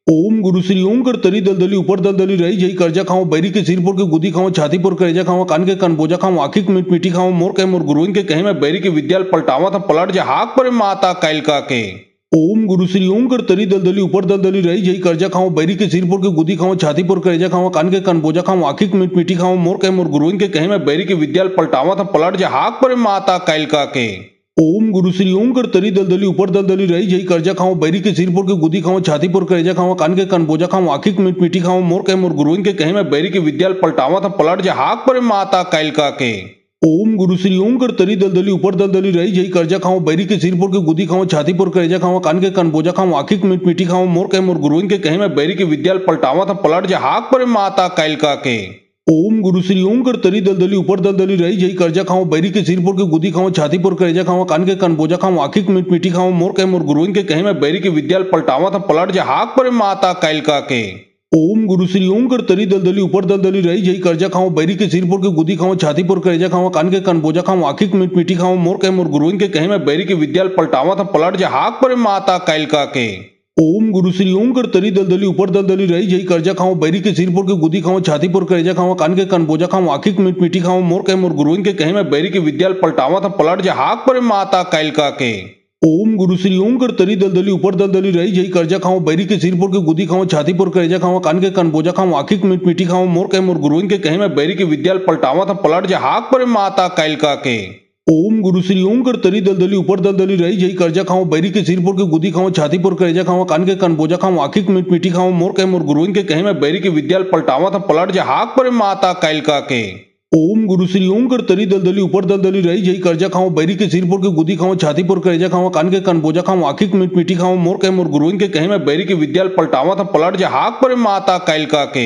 ओम गुरु श्री ओम कर तरी दलदली ऊपर दलदली रही जई कर्जा खाओ बैरी के सिर के गुदी खाओ छाती पर करेजा खाओ कान के कन बोझा खाओ आखिक मीट मीठी खाओ मोर के मोर गुरुइन के कहे में बैरी के विद्याल पलटावा था पलट जा हाक पर माता कैल का के। ओम गुरु श्री ओम कर तरी दलदली ऊपर दलदली रही जई कर्जा खाओ बैरी के सिर के गुदी खाओ छाती पर करेजा खाओ कान के कन बोझा खाओ आखिक मीट मीठी खाओ मोर के मोर गुरुइन के कहे में बैरी के विद्याल पलटावा था पलट जा हाक पर माता कैल का के। ओम गुरु श्री ओम कर तरी दलदली ऊपर दलदली रही जई कर्जा खाओ बैरी के सिर के गुदी खाओ छाती पर करेजा खाओ कान के कन बोझा खाओ आखिक मीट मीठी खाओ मोर के मोर गुरुइन के कहे में बैरी के विद्याल पलटावा था पलट जा हाक पर माता कैल का के। ओम गुरु श्री ओम कर तरी दलदली ऊपर दलदली रही जई कर्जा खाओ बैरी के सिर के गुदी खाओ छाती पर करेजा खाओ कान के कन बोझा खाओ आखिक मीट मीठी खाओ मोर के मोर गुरुइन के कहे में बैरी के विद्याल पलटावा था पलट जा हाक पर माता कैल का के। ओम गुरु श्री ओम कर तरी दलदली ऊपर दलदली रही जई कर्जा खाओ बैरी के सिर के गुदी खाओ छाती पर करेजा खाओ कान के कन बोझा खाओ आखिक मीट मीठी खाओ मोर के मोर गुरुइन के कहे में बैरी के विद्याल पलटावा था पलट जा हाक पर माता कैल का के। ओम गुरु श्री ओम कर तरी दलदली ऊपर दलदली रही जई कर्जा खाओ बैरी के सिर के गुदी खाओ छाती पर करेजा खाओ कान के कन बोझा खाओ आखिक मीट मीठी खाओ मोर के मोर गुरुइन के कहे में बैरी के विद्याल पलटावा था पलट जा हाक पर माता कैल का के। ओम गुरु श्री ओम कर तरी दलदली ऊपर दलदली रही जई कर्जा खाओ बैरी के सिर के गुदी खाओ छाती पर करेजा खाओ कान के कन बोझा खाओ आखिक मीट मीठी खाओ मोर के मोर गुरुइन के कहे में बैरी के विद्याल पलटावा था पलट जा हाक पर माता कैल का के। ओम गुरु श्री ओम कर तरी दलदली ऊपर दलदली रही जई कर्जा खाओ बैरी के सिर के गुदी खाओ छाती पर करेजा खाओ कान के कन बोझा खाओ आखिक मीट मीठी खाओ मोर के मोर गुरुइन के कहे में बैरी के विद्याल पलटावा था पलट जा हाक पर माता कैल का के। ओम गुरु श्री ओम कर तरी दलदली ऊपर दलदली रही जई कर्जा खाओ बैरी के सिर के गुदी खाओ छाती पर करेजा खाओ कान के कन बोझा खाओ आखिक मीट मीठी खाओ मोर के मोर गुरुइन के कहे में बैरी के विद्याल पलटावा था पलट जा हाक पर माता कैल का के। ओम गुरु श्री ओम कर तरी दलदली ऊपर दलदली रही जई कर्जा खाओ बैरी के सिर के गुदी खाओ छाती पर करेजा खाओ कान के कन बोझा खाओ आखिक मीट मीठी खाओ मोर के मोर गुरुइन के कहे में बैरी के विद्याल पलटावा था पलट जा हाक पर माता कैल का के।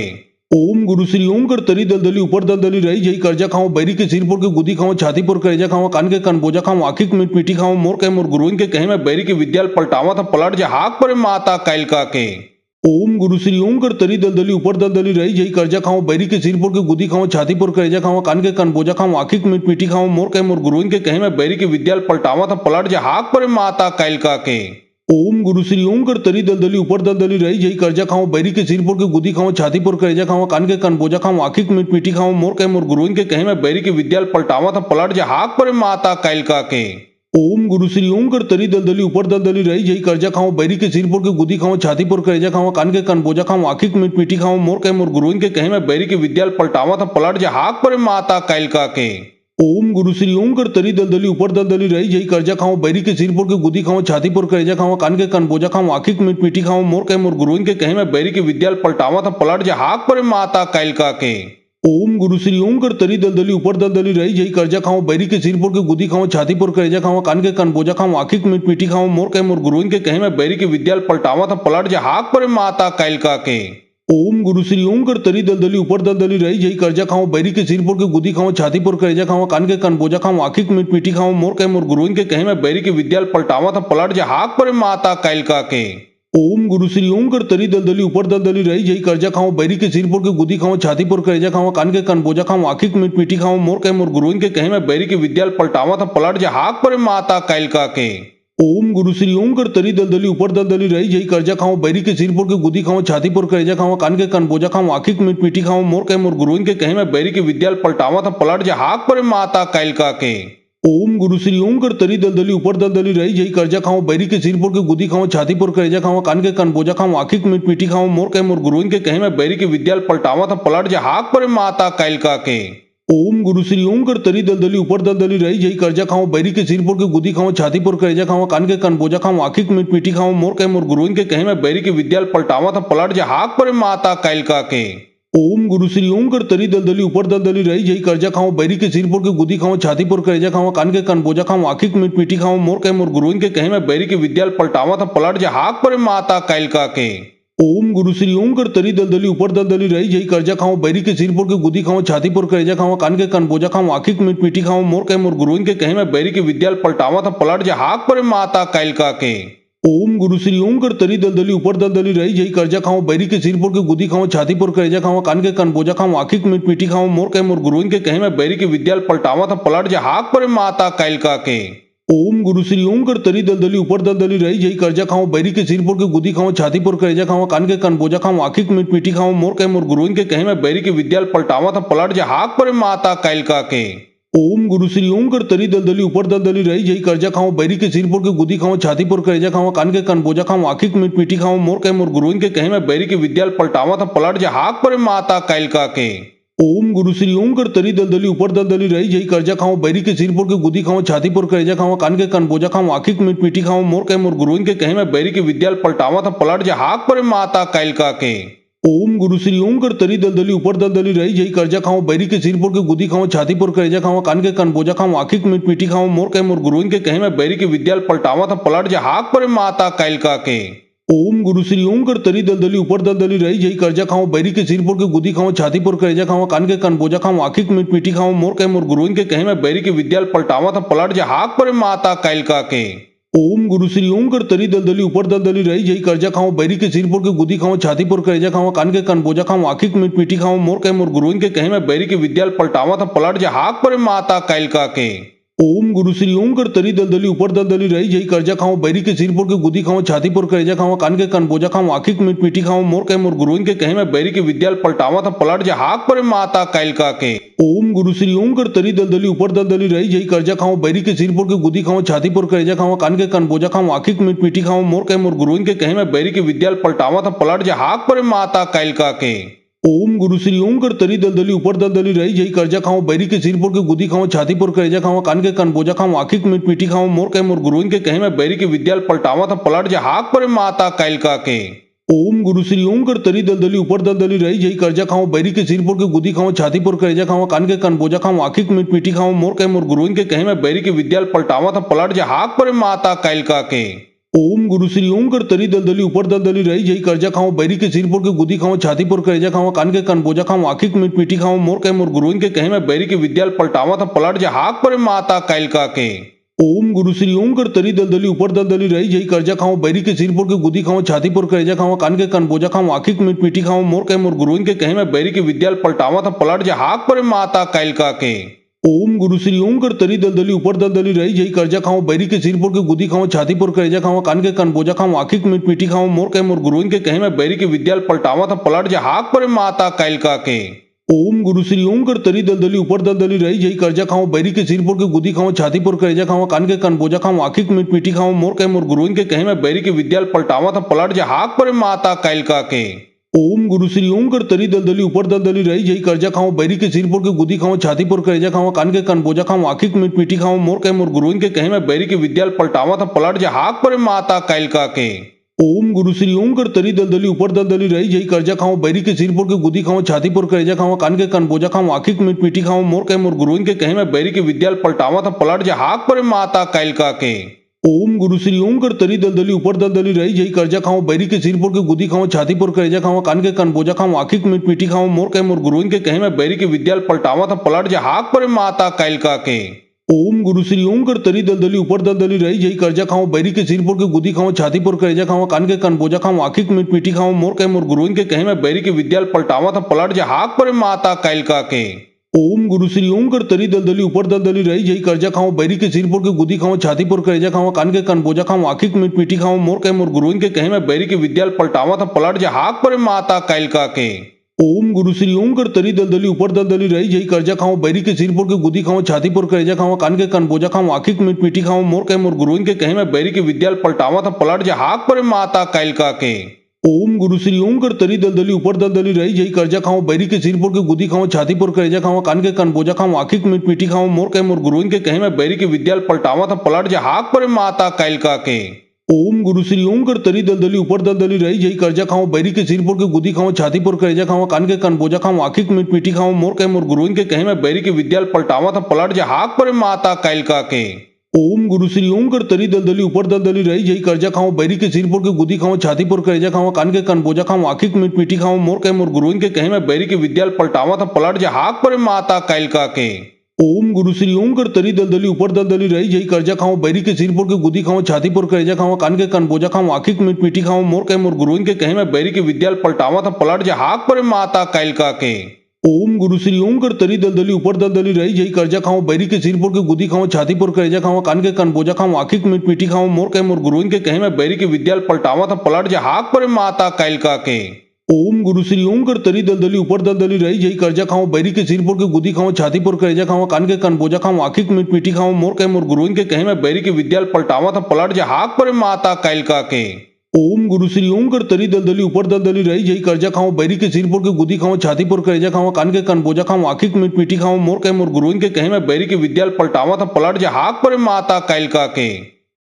ओम गुरु श्री ओम कर तरी दलदली ऊपर दलदली रही जई कर्जा खाओ बैरी के सिर के गुदी खाओ छाती पर करेजा खाओ कान के कन बोझा खाओ आखिक मीट मीठी खाओ मोर के मोर गुरुइन के कहे में बैरी के विद्याल पलटावा था पलट जा हाक पर माता कैल का के। ओम गुरु श्री ओम कर तरी दलदली ऊपर दलदली रही जई कर्जा खाओ बैरी के सिर के गुदी खाओ छाती पर करेजा खाओ कान के कन बोझा खाओ आखिक मीट मीठी खाओ मोर के मोर गुरुइन के कहे में बैरी के विद्याल पलटावा था पलट जा हाक पर माता कैल का के। ओम गुरु श्री ओम कर तरी दलदली ऊपर दलदली रही जई कर्जा खाओ बैरी के सिर के गुदी खाओ छाती पर करेजा खाओ कान के कन बोझा खाओ आखिक मीट मीठी खाओ मोर के मोर गुरुइन के कहे में बैरी के विद्याल पलटावा था पलट जा हाक पर माता कैल का के। ओम गुरु श्री ओम कर तरी दलदली ऊपर दलदली रही जई कर्जा खाओ बैरी के सिर के गुदी खाओ छाती पर करेजा खाओ कान के कन बोझा खाओ आखिक मीट मीठी खाओ मोर के मोर गुरुइन के कहे में बैरी के विद्याल पलटावा था पलट जा हाक पर माता कैल का के। ओम गुरु श्री ओम कर तरी दलदली ऊपर दलदली रही जई कर्जा खाओ बैरी के सिर के गुदी खाओ छाती पर करेजा खाओ कान के कन बोझा खाओ आखिक मीट मीठी खाओ मोर के मोर गुरुइन के कहे में बैरी के विद्याल पलटावा था पलट जा हाक पर माता कैल का के। ओम गुरु श्री ओम कर तरी दलदली ऊपर दलदली रही जई कर्जा खाओ बैरी के सिर के गुदी खाओ छाती पर करेजा खाओ कान के कन बोझा खाओ आखिक मीट मीठी खाओ मोर के मोर गुरुइन के कहे में बैरी के विद्याल पलटावा था पलट जा हाक पर माता कैल का के। ओम गुरु श्री ओम कर तरी दलदली ऊपर दलदली रही जई कर्जा खाऊं बैरी के सिर पर के गुदी खाऊं छाती पर करेजा खाऊं कान के कन बोजा खाऊं आखिक मीट मीठी खाऊं मोर के मोर गुरुइन के कहे मैं बैरी के विद्याल पलटावा था पलट जा हाक पर माता कैलका के। ओम गुरु श्री ओम कर तरी दलदली ऊपर दलदली रही जई कर्जा खाऊं बैरी के सिर पर के गुदी खाऊं छाती पर करेजा खाऊं कान के कन बोजा खाऊं आखिक मीट मीठी खाऊं मोर के मोर गुरुइन के कहे मैं बैरी के विद्याल पलटावा था पलट जा हाक पर माता कैलका के। ओम गुरु श्री ओम कर तरी दलदली ऊपर दलदली रही जई कर्जा खाऊं बैरी के सिर पर के गुदी खाऊं छाती पर करेजा खाऊं कान के कन बोजा खाऊं आखिक मीट मीठी खाऊं मोर के मोर गुरुइन के कहे मैं बैरी के विद्याल पलटावा था पलट जा हाक पर माता कैलका के। ओम गुरु श्री ओम कर तरी दलदली ऊपर दलदली रही जई कर्जा खाऊं बैरी के सिर पर के गुदी खाऊं छाती पर करेजा खाऊं कान के कन बोजा खाऊं आखिक मीट मीठी खाऊं मोर के मोर गुरुइन के कहे मैं बैरी के विद्याल पलटावा था पलट जा हाक पर माता कैलका के। ओम गुरु श्री ओम कर तरी दलदली ऊपर दलदली रही जई कर्जा खाऊं बैरी के सिर पर के गुदी खाऊं छाती पर करेजा खाऊं कान के कन बोजा खाऊं आखिक मीट मीठी खाऊं मोर के मोर गुरुइन के कहे मैं बैरी के विद्याल पलटावा था पलट जा हाक पर माता कैलका के। ओम गुरु श्री ओम कर तरी दलदली ऊपर दलदली रही जई कर्जा खाऊं बैरी के सिर पर के गुदी खाऊं छाती पर करेजा खाऊं कान के कन बोजा खाऊं आखिक मीट मीठी खाऊं मोर के मोर गुरुइन के कहे मैं बैरी के विद्याल पलटावा था पलट जा हाक पर माता कैलका के। ओम गुरु श्री ओम कर तरी दलदली ऊपर दलदली रही जई कर्जा खाऊं बैरी के सिर पर के गुदी खाऊं छाती पर करेजा खाऊं कान के कन बोजा खाऊं आखिक मीट मीठी खाऊं मोर के मोर गुरुइन के कहे मैं बैरी के विद्याल पलटावा था पलट जा हाक पर माता कैलका के। ओम गुरु श्री ओम कर तरी दलदली ऊपर दलदली रही जई कर्जा खाऊं बैरी के सिर पर के गुदी खाऊं छाती पर करेजा खाऊं कान के कन बोजा खाऊं आखिक मीट मीठी खाऊं मोर के मोर गुरुइन के कहे मैं बैरी के विद्याल पलटावा था पलट जा हाक पर माता कैलका के। ओम गुरु श्री ओम कर तरी दलदली ऊपर दलदली रही जई कर्जा खाऊं बैरी के सिर पर के गुदी खाऊं छाती पर करेजा खाऊं कान के कन बोजा खाऊं आखिक मीट मीठी खाऊं मोर के मोर गुरुइन के कहे मैं बैरी के विद्याल पलटावा था पलट जा हाक पर माता कैलका के। ओम गुरु श्री ओम कर तरी दलदली ऊपर दलदली रही जई कर्जा खाऊं बैरी के सिर पर के गुदी खाऊं छाती पर करेजा खाऊं कान के कन बोजा खाऊं आखिक मीट मीठी खाऊं मोर के मोर गुरुइन के कहे मैं बैरी के विद्याल पलटावा था पलट जा हाक पर माता कैलका के। ओम गुरु श्री ओम कर तरी दलदली ऊपर दलदली रही जई कर्जा खाऊं बैरी के सिर पर के गुदी खाऊं छाती पर करेजा खाऊं कान के कन बोजा खाऊं आखिक मीट मीठी खाऊं मोर के मोर गुरुइन के कहे मैं बैरी के विद्याल पलटावा था पलट जा हाक पर माता कैलका के। ओम गुरु श्री ओम कर तरी दलदली ऊपर दलदली रही जई कर्जा खाऊं बैरी के सिर पर के गुदी खाऊं छाती पर करेजा खाऊं कान के कन बोजा खाऊं आखिक मीट मीठी खाऊं मोर के मोर गुरुइन के कहे मैं बैरी के विद्याल पलटावा था पलट जा हाक पर माता कैलका के। ओम गुरु श्री ओम कर तरी दलदली ऊपर दलदली रही जई कर्जा खाऊं बैरी के सिर पर के गुदी खाऊं छाती पर करेजा खाऊं कान के कन बोजा खाऊं आखिक मीट मीठी खाऊं मोर के मोर गुरुइन के कहे मैं बैरी के विद्याल पलटावा था पलट जा हाक पर माता कैलका के। ओम गुरु श्री ओम कर तरी दलदली ऊपर दलदली रही जई कर्जा खाऊं बैरी के सिर पर के गुदी खाऊं छाती पर करेजा खाऊं कान के कन बोजा खाऊं आखिक मीट मीठी खाऊं मोर के मोर गुरुइन के कहे मैं बैरी के विद्याल पलटावा था पलट जा हाक पर माता कैलका के। ओम गुरु श्री ओम कर तरी दलदली ऊपर दलदली रही जई कर्जा खाऊं बैरी के सिर पर के गुदी खाऊं छाती पर करेजा खाऊं कान के कन बोजा खाऊं आखिक मीट मीठी खाऊं मोर के मोर गुरुइन के कहे मैं बैरी के विद्याल पलटावा था पलट जा हाक पर माता कैलका के। ओम गुरु श्री ओम कर तरी दलदली ऊपर दलदली रही जई कर्जा खाऊं बैरी के सिर पर के गुदी खाऊं छाती पर करेजा खाऊं कान के कन बोजा खाऊं आखिक मीट मीठी खाऊं मोर के मोर गुरुइन के कहे मैं बैरी के विद्याल पलटावा था पलट जा हाक पर माता कैलका के। ओम गुरु श्री ओम कर तरी दलदली ऊपर दलदली रही जई कर्जा खाऊं बैरी के सिर पर के गुदी खाऊं छाती पर करेजा खाऊं कान के कन बोजा खाऊं आखिक मीट मीठी खाऊं मोर के मोर गुरुइन के कहे मैं बैरी के विद्याल पलटावा था पलट जा हाक पर माता कैलका के। ओम गुरु श्री ओम कर तरी दलदली ऊपर दलदली रही जई कर्जा खाऊं बैरी के सिर पर के गुदी खाऊं छाती पर करेजा खाऊं कान के कन बोजा खाऊं आखिक मीट मीठी खाऊं मोर के मोर गुरुइन के कहे मैं बैरी के विद्याल पलटावा था पलट जा हाक पर माता कैलका के। ओम गुरु श्री ओम कर तरी दलदली ऊपर दलदली रही जई कर्जा खाऊं बैरी के सिर पर के गुदी खाऊं छाती पर करेजा खाऊं कान के कन बोजा खाऊं आखिक मीट मीठी खाऊं मोर के मोर गुरुइन के कहे मैं बैरी के विद्याल पलटावा था पलट जा हाक पर माता कैलका के। ओम गुरु श्री ओम कर तरी दलदली ऊपर दलदली रही जई कर्जा खाऊं बैरी के सिर पर के गुदी खाऊं छाती पर करेजा खाऊं कान के कन बोजा खाऊं आखिक मीट मीठी खाऊं मोर के मोर गुरुइन के कहे मैं बैरी के विद्याल पलटावा था पलट जा हाक पर माता कैलका के। ओम गुरु श्री ओम कर तरी दलदली ऊपर दलदली रही जई कर्जा खाऊं बैरी के सिर पर के गुदी खाऊं छाती पर करेजा खाऊं कान के कन बोजा खाऊं आखिक मीट मीठी खाऊं मोर के मोर गुरुइन के कहे मैं बैरी के विद्याल पलटावा था पलट जा हाक पर माता कैलका के। ओम गुरु श्री ओम कर तरी दलदली ऊपर दलदली रही जई कर्जा खाऊं बैरी के सिर पर के गुदी खाऊं छाती पर करेजा खाऊं कान के कन बोजा खाऊं आखिक मीट मीठी खाऊं मोर के मोर गुरुइन के कहे मैं बैरी के विद्याल पलटावा था पलट जा हाक पर माता कैलका के। ओम गुरु श्री ओम कर तरी दलदली ऊपर दलदली रही जई कर्जा खाऊं बैरी के सिर पर के गुदी खाऊं छाती पर करेजा खाऊं कान के कन बोजा खाऊं आखिक मीट मीठी खाऊं मोर के मोर गुरुइन के कहे मैं बैरी के विद्याल पलटावा था पलट जा हाक पर माता कैलका के। ओम गुरु श्री ओम कर तरी दलदली ऊपर दलदली रही जई कर्जा खाऊं बैरी के सिर पर के गुदी खाऊं छाती पर करेजा खाऊं कान के कन बोजा खाऊं आखिक मीट मीठी खाऊं मोर के मोर गुरुइन के कहे मैं बैरी के विद्याल पलटावा था पलट जा हाक पर माता कैलका के। ओम गुरु श्री ओम कर तरी दलदली ऊपर दलदली रही जई कर्जा खाओ बैरी के सिर पुर के गुदी खाओ छाती पुर करेजा खाओ कान के कन बोजा खाओ आखिक मिट मिटी खाओ मोर के मोर गुरुइन के कहे में बैरी के विद्याल पलटावा था पलट जा हाक पर माता कैलका के। ओम गुरु श्री ओम कर तरी दलदली ऊपर दलदली रही जई कर्जा खाओ बैरी के सिर पुर के गुदी खाओ छाती पुर करेजा खाओ कान के कन बोजा खाओ आखिक मिट मिटी खाओ मोर के मोर गुरुइन के कहे में बैरी के विद्याल पलटावा था पलट जा हाक पर माता कैलका के। ओम गुरु श्री ओम कर तरी दलदली ऊपर दलदली रही जई कर्जा खाओ बैरी के सिर पुर के गुदी खाओ छाती पुर करेजा खाओ कान के कन बोजा खाओ आखिक मिट मिटी खाओ मोर के मोर गुरुइन के कहे में बैरी के विद्याल पलटावा था पलट जा हाक पर माता कैलका के। ओम गुरु श्री ओम कर तरी दलदली ऊपर दलदली रही जई कर्जा खाओ बैरी के सिर पुर के गुदी खाओ छाती पुर करेजा खाओ कान के कन बोजा खाओ आखिक मिट मिटी खाओ मोर के मोर गुरुइन के कहे में बैरी के विद्याल पलटावा था पलट जा हाक पर माता कैलका के। ओम गुरु श्री ओम कर तरी दलदली ऊपर दलदली रही जई कर्जा खाओ बैरी के सिर पुर के गुदी खाओ छाती पुर करेजा खाओ कान के कन बोजा खाओ आखिक मिट मिटी खाओ मोर के मोर गुरुइन के कहे में बैरी के विद्याल पलटावा था पलट जा हाक पर माता कैलका के। ओम गुरु श्री ओम कर तरी दलदली ऊपर दलदली रही जई कर्जा खाओ बैरी के सिर पुर के गुदी खाओ छाती पुर करेजा खाओ कान के कन बोजा खाओ आखिक मिट मिटी खाओ मोर के मोर गुरुइन के कहे में बैरी के विद्याल पलटावा था पलट जा हाक पर माता कैलका के। ओम गुरु श्री ओम कर तरी दलदली ऊपर दलदली रही जई कर्जा खाओ बैरी के सिर पुर के गुदी खाओ छाती पुर करेजा खाओ कान के कन बोजा खाओ आखिक मिट मिटी खाओ मोर के मोर गुरुइन के कहे में बैरी के विद्याल पलटावा था पलट जा हाक पर माता कैलका के। ओम गुरु श्री ओम कर तरी दलदली ऊपर दलदली रही जई कर्जा खाओ बैरी के सिर पुर के गुदी खाओ छाती पुर करेजा खाओ कान के कन बोजा खाओ आखिक मिट मिटी खाओ मोर के मोर गुरुइन के कहे में बैरी के विद्याल पलटावा था पलट जा हाक पर माता कैलका के। ओम गुरु श्री ओम कर तरी दलदली ऊपर दलदली रही जई कर्जा खाओ बैरी के सिर पुर के गुदी खाओ छाती पुर करेजा खाओ कान के कन बोजा खाओ आखिक मिट मिटी खाओ मोर के मोर गुरुइन के कहे में बैरी के विद्याल पलटावा था पलट जा हाक पर माता कैलका के। ओम गुरु श्री ओम कर तरी दलदली ऊपर दलदली रही जई कर्जा खाओ बैरी के सिर पुर के गुदी खाओ छाती पुर करेजा खाओ कान के कन बोजा खाओ आखिक मिट मिटी खाओ मोर के मोर गुरुइन के कहे में बैरी के विद्याल पलटावा था पलट जा हाक पर माता कैलका के। ओम गुरु श्री ओम कर तरी दलदली ऊपर दलदली रही जई कर्जा खाओ बैरी के सिर पुर के गुदी खाओ छाती पुर करेजा खाओ कान के कन बोजा खाओ आखिक मिट मिटी खाओ मोर के मोर गुरुइन के कहे में बैरी के विद्याल पलटावा था पलट जा हाक पर माता कैलका के।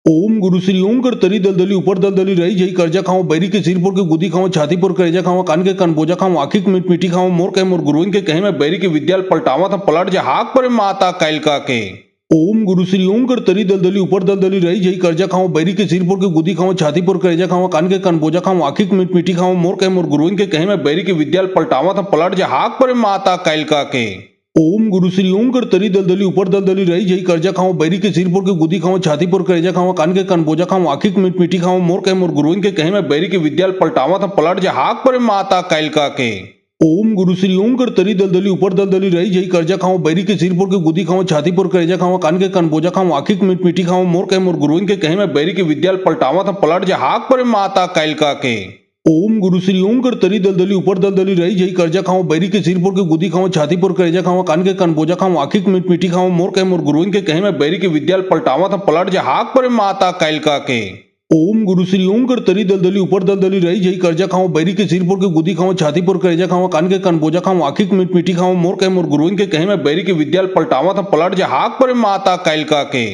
ओम गुरु श्री ओम कर तरी दलदली ऊपर दलदली रही जई कर्जा खाओ बैरी के सिर पुर के गुदी खाओ छाती पुर करेजा खाओ कान के कन बोजा खाओ आखिक मिट मिटी खाओ मोर के मोर गुरुइन के कहे में बैरी के विद्याल पलटावा था पलट जा हाक पर माता कैलका के। ओम गुरु श्री ओम कर तरी दलदली ऊपर दलदली रही जई कर्जा खाओ बैरी के सिर पुर के गुदी खाओ छाती पुर करेजा खाओ कान के कन बोजा खाओ आखिक मिट मिटी खाओ मोर के मोर गुरुइन के कहे में बैरी के विद्याल पलटावा था पलट जा हाक पर माता कैलका के। ओम गुरु श्री ओम कर तरी दलदली ऊपर दलदली रही जई कर्जा खाओ बैरी के सिर पुर के गुदी खाओ छाती पुर करेजा खाओ कान के कन बोजा खाओ आखिक मिट मिटी खाओ मोर के मोर गुरुइन के कहे में बैरी के विद्याल पलटावा था पलट जा हाक पर माता कैलका के। ओम गुरु श्री ओम कर तरी दलदली ऊपर दलदली रही जई कर्जा खाओ बैरी के सिर पुर के गुदी खाओ छाती पुर करेजा खाओ कान के कन बोजा खाओ आखिक मिट मिटी खाओ मोर के मोर गुरुइन के कहे में बैरी के विद्याल पलटावा था पलट जा हाक पर माता कैलका के। ओम गुरु श्री ओम कर तरी दलदली ऊपर दलदली रही जई कर्जा खाओ बैरी के सिर पुर के गुदी खाओ छाती पुर करेजा खाओ कान के कन बोजा खाओ आखिक मिट मिटी खाओ मोर के मोर गुरुइन के कहे में बैरी के विद्याल पलटावा था पलट जा हाक पर माता कैलका के। ओम गुरु श्री ओम कर तरी दलदली ऊपर दलदली रही जई कर्जा खाओ बैरी के सिर पुर के गुदी खाओ छाती पुर करेजा खाओ कान के कन बोजा खाओ आखिक मिट मिटी खाओ मोर के मोर गुरुइन के कहे में बैरी के विद्याल पलटावा था पलट जा हाक पर माता कैलका के।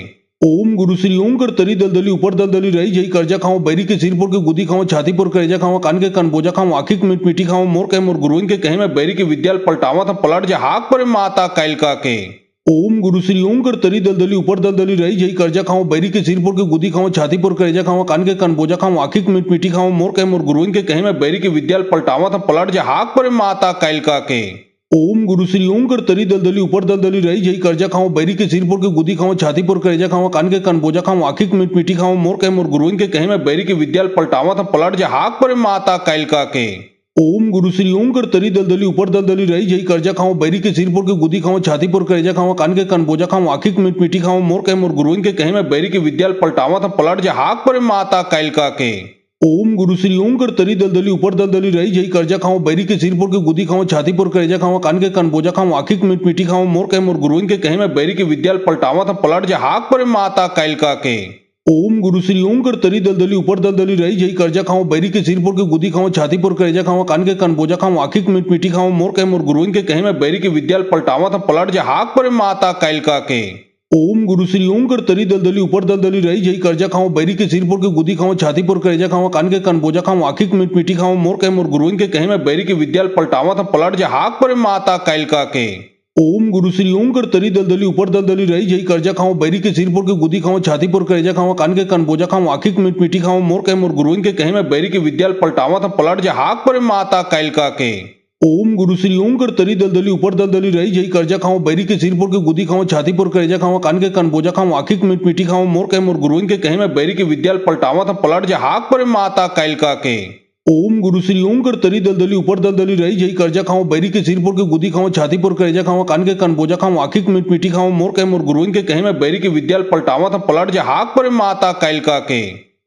ओम गुरु श्री ओम कर तरी दलदली ऊपर दलदली रही जई कर्जा खाओ बैरी के सिर पुर के गुदी खाओ छाती पुर करेजा खाओ कान के कन बोजा खाओ आखिक मिट मिटी खाओ मोर के मोर गुरुइन के कहे में बैरी के विद्याल पलटावा था पलट जा हाक पर माता कैलका के। ओम गुरु श्री ओम कर तरी दलदली ऊपर दलदली रही जई कर्जा खाओ बैरी के सिर पुर के गुदी खाओ छाती पुर करेजा खाओ कान के कन बोजा खाओ आखिक मिट मिटी खाओ मोर के मोर गुरुइन के कहे में बैरी के विद्याल पलटावा था पलट जा हाक पर माता कैलका के। ओम गुरु श्री ओम कर तरी दलदली ऊपर दलदली रही जई कर्जा खाओ बैरी के सिर पुर के गुदी खाओ छाती पुर करेजा खाओ कान के कन बोजा खाओ आखिक मिट मिटी खाओ मोर के मोर गुरुइन के कहे में बैरी के विद्याल पलटावा था पलट जा हाक पर माता कैलका के। ओम गुरु श्री ओम कर तरी दलदली ऊपर दलदली रही जई कर्जा खाओ बैरी के सिर पुर के गुदी खाओ छाती पुर करेजा खाओ कान के कन बोजा खाओ आखिक मिट मिटी खाओ मोर के मोर गुरुइन के कहे में बैरी के विद्याल पलटावा था पलट जा हाक पर माता कैलका के। ओम गुरु श्री ओम कर तरी दलदली ऊपर दलदली रही जई कर्जा खाओ बैरी के सिर पुर के गुदी खाओ छाती पुर करेजा खाओ कान के कन बोजा खाओ आखिक मिट मिटी खाओ मोर के मोर गुरुइन के कहे में बैरी के विद्याल पलटावा था पलट जा हाक पर माता कैलका के। ओम गुरु श्री ओम कर तरी दलदली ऊपर दलदली रही जई कर्जा खाओ बैरी के सिर पुर के गुदी खाओ छाती पुर करेजा खाओ कान के कन बोजा खाओ आखिक मिट मिटी खाओ मोर के मोर गुरुइन के कहे में बैरी के विद्याल पलटावा था पलट जा हाक पर माता कैलका के। ओम गुरु श्री ओम कर तरी दलदली ऊपर दलदली रही जई कर्जा खाओ बैरी के सिर पुर के गुदी खाओ छाती पुर करेजा खाओ कान के कन बोजा खाओ आखिक मिट मिटी खाओ मोर के मोर गुरुइन के कहे में बैरी के विद्याल पलटावा था पलट जा हाक पर माता कैलका के। ओम गुरु श्री ओम कर तरी दलदली ऊपर दलदली रही जई कर्जा खाओ बैरी के सिर पुर के गुदी खाओ छाती पुर करेजा खाओ कान के कन बोजा खाओ आखिक मिट मिटी खाओ मोर के मोर गुरुइन के कहे मैं बैरी के विद्याल पलटावा था पलट जा हाक पर माता कैलका के। ओम गुरु श्री ओम कर तरी दलदली ऊपर दलदली रही जई कर्जा खाओ बैरी के सिर पुर के गुदी खाओ छाती पुर करेजा खाओ कान के कन बोजा खाओ आखिक मिट मिटी खाओ मोर के मोर गुरुइन के कहे मैं बैरी के विद्याल पलटावा था पलट जा हाक पर माता कैलका के। ओम गुरु श्री ओम कर तरी दलदली ऊपर दलदली रही जई कर्जा खाओ बैरी के सिर पुर के गुदी खाओ छाती पुर करेजा खाओ कान के कन बोजा खाओ आखिक मिट मिटी खाओ मोर के मोर गुरुइन के कहे मैं बैरी के विद्याल पलटावा था पलट जा हाक पर माता कैलका के।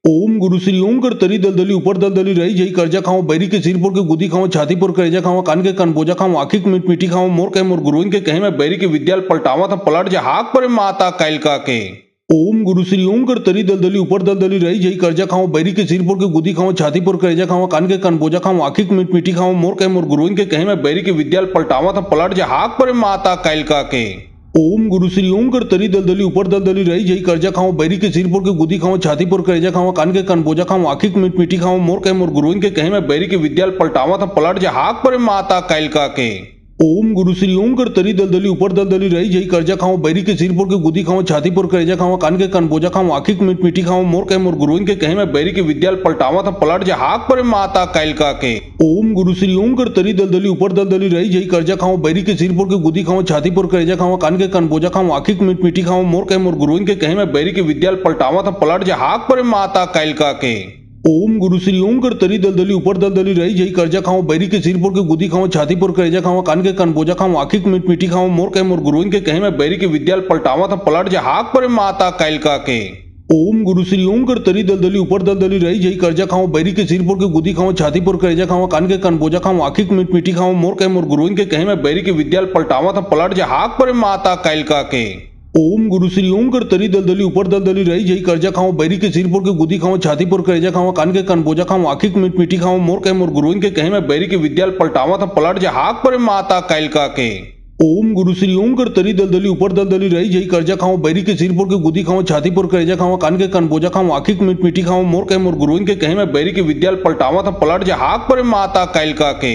ओम गुरु श्री ओम कर तरी दलदली ऊपर दलदली रही जई कर्जा खाओ बैरी के सिर पुर के गुदी खाओ छाती पुर करेजा खाओ कान के कन बोजा खाओ आखिक मिट मिटी खाओ मोर के मोर गुरुइन के कहे मैं बैरी के विद्याल पलटावा था पलट जा हाक पर माता कैलका के। ओम गुरु श्री ओम कर तरी दलदली ऊपर दलदली रही जई कर्जा खाओ बैरी के सिर पुर के गुदी खाओ छाती पुर करेजा खाओ कान के कन बोजा खाओ आखिक मिट मिटी खाओ मोर के मोर गुरुइन के कहे मैं बैरी के विद्याल पलटावा था पलट जा हाक पर माता कैलका के। ओम गुरु श्री ओम कर तरी दलदली ऊपर दलदली रही जई कर्जा खाओ बैरी के सिर पुर के गुदी खाओ छाती पुर करेजा खाओ कान के कन बोजा खाओ आखिक मिट मिटी खाओ मोर के मोर गुरुइन के कहे मैं बैरी के विद्याल पलटावा था पलट जा हाक पर माता कैलका के। ओम गुरु श्री ओम कर तरी दलदली ऊपर दलदली रही जई कर्जा खाओ बैरी के सिर पुर के गुदी खाओ छाती पुर करेजा खाओ कान के कन बोजा खाओ आखिक मिट मिटी खाओ मोर के मोर गुरुइन के कहे मैं बैरी के विद्याल पलटावा था पलट जा हाक पर माता कैलका के। ओम गुरु श्री ओम कर तरी दलदली ऊपर दलदली रही जई कर्जा खाओ बैरी के सिर पुर के गुदी खाओ छाती पुर करेजा खाओ कान के कन बोजा खाओ आखिक मिट मिटी खाओ मोर के मोर गुरुइन के कहे मैं बैरी के विद्याल पलटावा था पलट जा हाक पर माता कैलका के। ओम गुरु श्री ओम कर तरी दलदली ऊपर दलदली रही जई कर्जा खाओ बैरी के सिर पुर के गुदी खाओ छाती पुर करेजा खाओ कान के कन बोजा खाओ आखिक मिट मिटी खाओ मोर के मोर गुरुइन के कहे मैं बैरी के विद्याल पलटावा था पलट जा हाक पर माता कैलका के। ओम गुरु श्री ओम कर तरी दलदली ऊपर दलदली रही जई कर्जा खाओ बैरी के सिर पुर के गुदी खाओ छाती पुर करेजा खाओ कान के कन बोजा खाओ आखिक मिट मिटी खाओ मोर के मोर गुरुइन के कहे मैं बैरी के विद्याल पलटावा था पलट जा हाक पर माता कैलका के। ओम गुरु श्री ओम कर तरी दलदली ऊपर दलदली रही जई कर्जा खाओ बैरी के सिर पुर के गुदी खाओ छाती पुर करेजा खाओ कान के कन बोजा खाओ आखिक मिट मिटी खाओ मोर के मोर गुरुइन के कहे मैं बैरी के विद्याल पलटावा था पलट जा हाक पर माता कैलका के। ओम गुरु श्री ओम कर तरी दलदली ऊपर दलदली रही जई कर्जा खाओ बैरी के सिर पुर के गुदी खाओ छाती पुर करेजा खाओ कान के कन बोजा खाओ आखिक मिट मिटी खाओ मोर के मोर गुरुइन के कहे मैं बैरी के विद्याल पलटावा था पलट जा हाक पर माता कैलका के।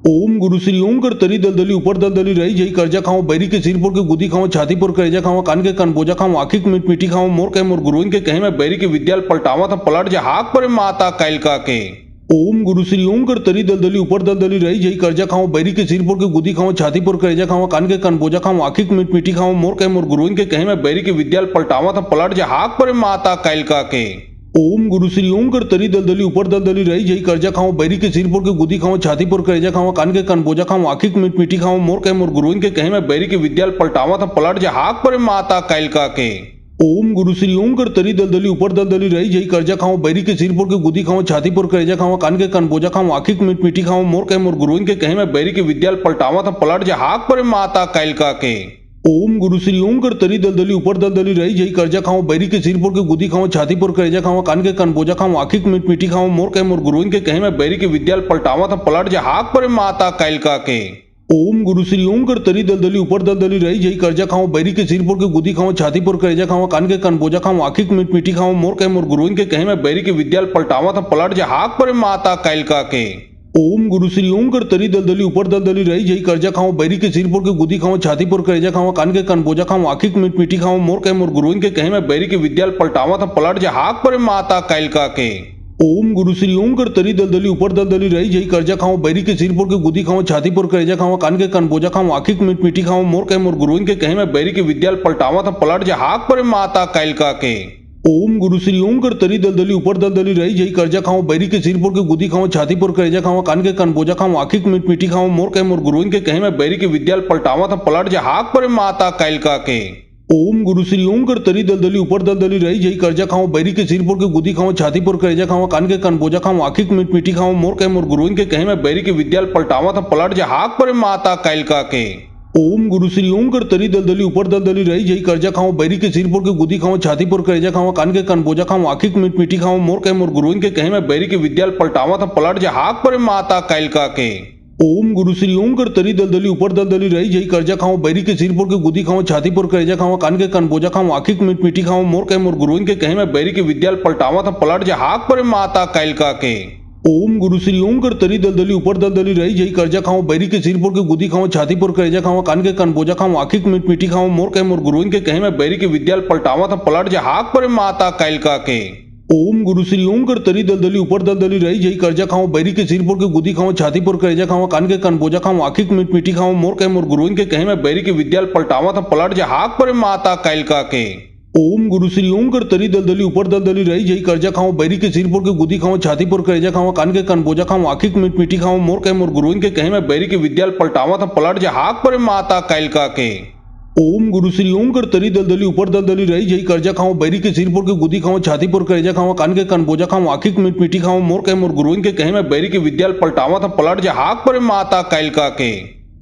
ओम गुरु श्री ओम कर तरी दलदली ऊपर दलदली रही जई कर्जा खाओ बैरी के सिर पुर के गुदी खाओ छाती पुर करेजा खाओ कान के कन बोजा खाओ आखिक मिट मिटी खाओ मोर के मोर गुरुइन के कहे मैं बैरी के विद्याल पलटावा था पलट जा हाक पर माता कैलका के। ओम गुरु श्री ओम कर तरी दलदली ऊपर दलदली रही जई कर्जा खाओ बैरी के सिर पुर के गुदी खाओ छाती पुर करेजा खाओ कान के कन बोजा खाओ आखिक मिट मिटी खाओ मोर के मोर गुरुइन के कहे मैं बैरी के विद्याल पलटावा था पलट जा हाक पर माता कैलका के। ओम गुरु श्री ओम कर तरी दलदली ऊपर दलदली रही जई कर्जा खाओ बैरी के सिर पुर के गुदी खाओ छाती पुर करेजा खाओ कान के कन बोजा खाओ आखिक मिट मिटी खाओ मोर के मोर गुरुइन के कहे मैं बैरी के विद्याल पलटावा था पलट जा हाक पर माता कैलका के। ओम गुरु श्री ओम कर तरी दलदली ऊपर दलदली रही जई कर्जा खाओ बैरी के सिर पुर के गुदी खाओ छाती पुर करेजा खाओ कान के कन बोजा खाओ आखिक मिट मिटी खाओ मोर के मोर गुरुइन के कहे मैं बैरी के विद्याल पलटावा था पलट जा हाक पर माता कैलका के। ओम गुरु श्री ओम कर तरी दलदली ऊपर दलदली रही जई कर्जा खाओ बैरी के सिर पुर के गुदी खाओ छाती पुर करेजा खाओ कान के कन बोजा खाओ आखिक मिट मिटी खाओ मोर के मोर गुरुइन के कहे मैं बैरी के विद्याल पलटावा था पलट जा हाक पर माता कैलका के। ओम गुरु श्री ओम कर तरी दलदली ऊपर दलदली रही जई कर्जा खाओ बैरी के सिर पुर के गुदी खाओ छाती पुर करेजा खाओ कान के कन बोजा खाओ आखिक मिट मिटी खाओ मोर के मोर गुरुइन के कहे मैं बैरी के विद्याल पलटावा था पलट जा हाक पर माता कैलका के। ओम गुरु श्री ओम कर तरी दलदली ऊपर दलदली रही जई कर्जा खाओ बैरी के सिर पुर के गुदी खाओ छाती पुर करेजा खाओ कान के कन बोजा खाओ आखिक मिट मिटी खाओ मोर के मोर गुरुइन के कहे मैं बैरी के विद्याल पलटावा था पलट जा हाक पर माता कैलका के। ओम गुरु श्री ओम कर तरी दलदली ऊपर दलदली रही जई कर्जा खाओ बैरी के सिर पुर के गुदी खाओ छाती पुर करेजा खाओ कान के कन बोजा खाओ आखिक मिट मिटी खाओ मोर के मोर गुरुइन के कहे मैं बैरी के विद्याल पलटावा था पलट जा हाक पर माता कैलका के। ओम गुरु श्री ओम कर तरी दलदली ऊपर दलदली रही जई कर्जा खाओ बैरी के सिर पुर के गुदी खाओ छाती पुर करेजा खाओ कान के कन बोजा खाओ आखिक मिट मिटी खाओ मोर के मोर गुरुइन के कहे मैं बैरी के विद्याल पलटावा था पलट जा हाक पर माता कैलका के। ओम गुरु श्री ओम कर तरी दलदली ऊपर दलदली रही जई कर्जा खाओ बैरी के सिर पुर के गुदी खाओ छाती पुर करेजा खाओ कान के कन बोजा खाओ आखिक मिट मिटी खाओ मोर के मोर गुरुइन के कहे मैं बैरी के विद्याल पलटावा था पलट जा हाक पर माता कैलका के। ओम गुरु श्री ओम कर तरी दलदली ऊपर दलदली रही जई कर्जा खाओ बैरी के सिर पुर के गुदी खाओ छाती पुर करेजा खाओ कान के कन बोजा खाओ आखिक मिट मिटी खाओ मोर के मोर गुरुइन के कहे मैं बैरी के विद्याल पलटावा था पलट जा हाक पर माता कैलका के। ओम गुरु श्री ओम कर तरी दलदली ऊपर दलदली रही जई कर्जा खाओ बैरी के सिर पुर के गुदी खाओ छाती पुर करेजा खाओ कान के कन बोजा खाओ आखिक मिट मिटी खाओ मोर के मोर गुरुइन के कहे मैं बैरी के विद्याल पलटावा था पलट जा हाक पर माता कैलका के। ओम गुरु श्री ओम कर तरी दलदली ऊपर दलदली रही जई कर्जा खाऊं बैरी के सिर पर के गुदी खाऊं छाती पर करेजा खाऊं कान के कन बोजा खाऊं आखिक मीट मीठी खाऊं मोर के मोर गुरुइन के कहे में बैरी के विद्याल पलटावा था पलट जा हाक पर माता कैलका के। ओम गुरु श्री ओम कर तरी दलदली ऊपर दलदली रही जई कर्जा खाऊं बैरी के सिर पर के गुदी खाऊं छाती पर करेजा खाऊं कान के कन बोजा खाऊं आखिक मीट मीठी खाऊं मोर के मोर गुरुइन के कहे में बैरी के विद्याल पलटावा था पलट जा हाक पर माता कैलका के। ओम गुरु श्री ओम कर तरी दलदली ऊपर दलदली रही जई कर्जा खाऊं बैरी के सिर पर के गुदी खाऊं छाती पर करेजा खाऊं कान के कन बोजा खाऊं आखिक मीट मीठी खाऊं मोर के मोर गुरुइन के कहे में बैरी के विद्याल पलटावा था पलट जा हाक पर माता कैलका के। ओम गुरु श्री ओम कर तरी दलदली ऊपर दलदली रही जई कर्जा खाऊं बैरी के सिर पर के गुदी खाऊं छाती पर करेजा खाऊं कान के कन बोजा खाऊं आखिक मीट मीठी खाऊं मोर के मोर गुरुइन के कहे में बैरी के विद्याल पलटावा था पलट जा हाक पर माता कैलका के।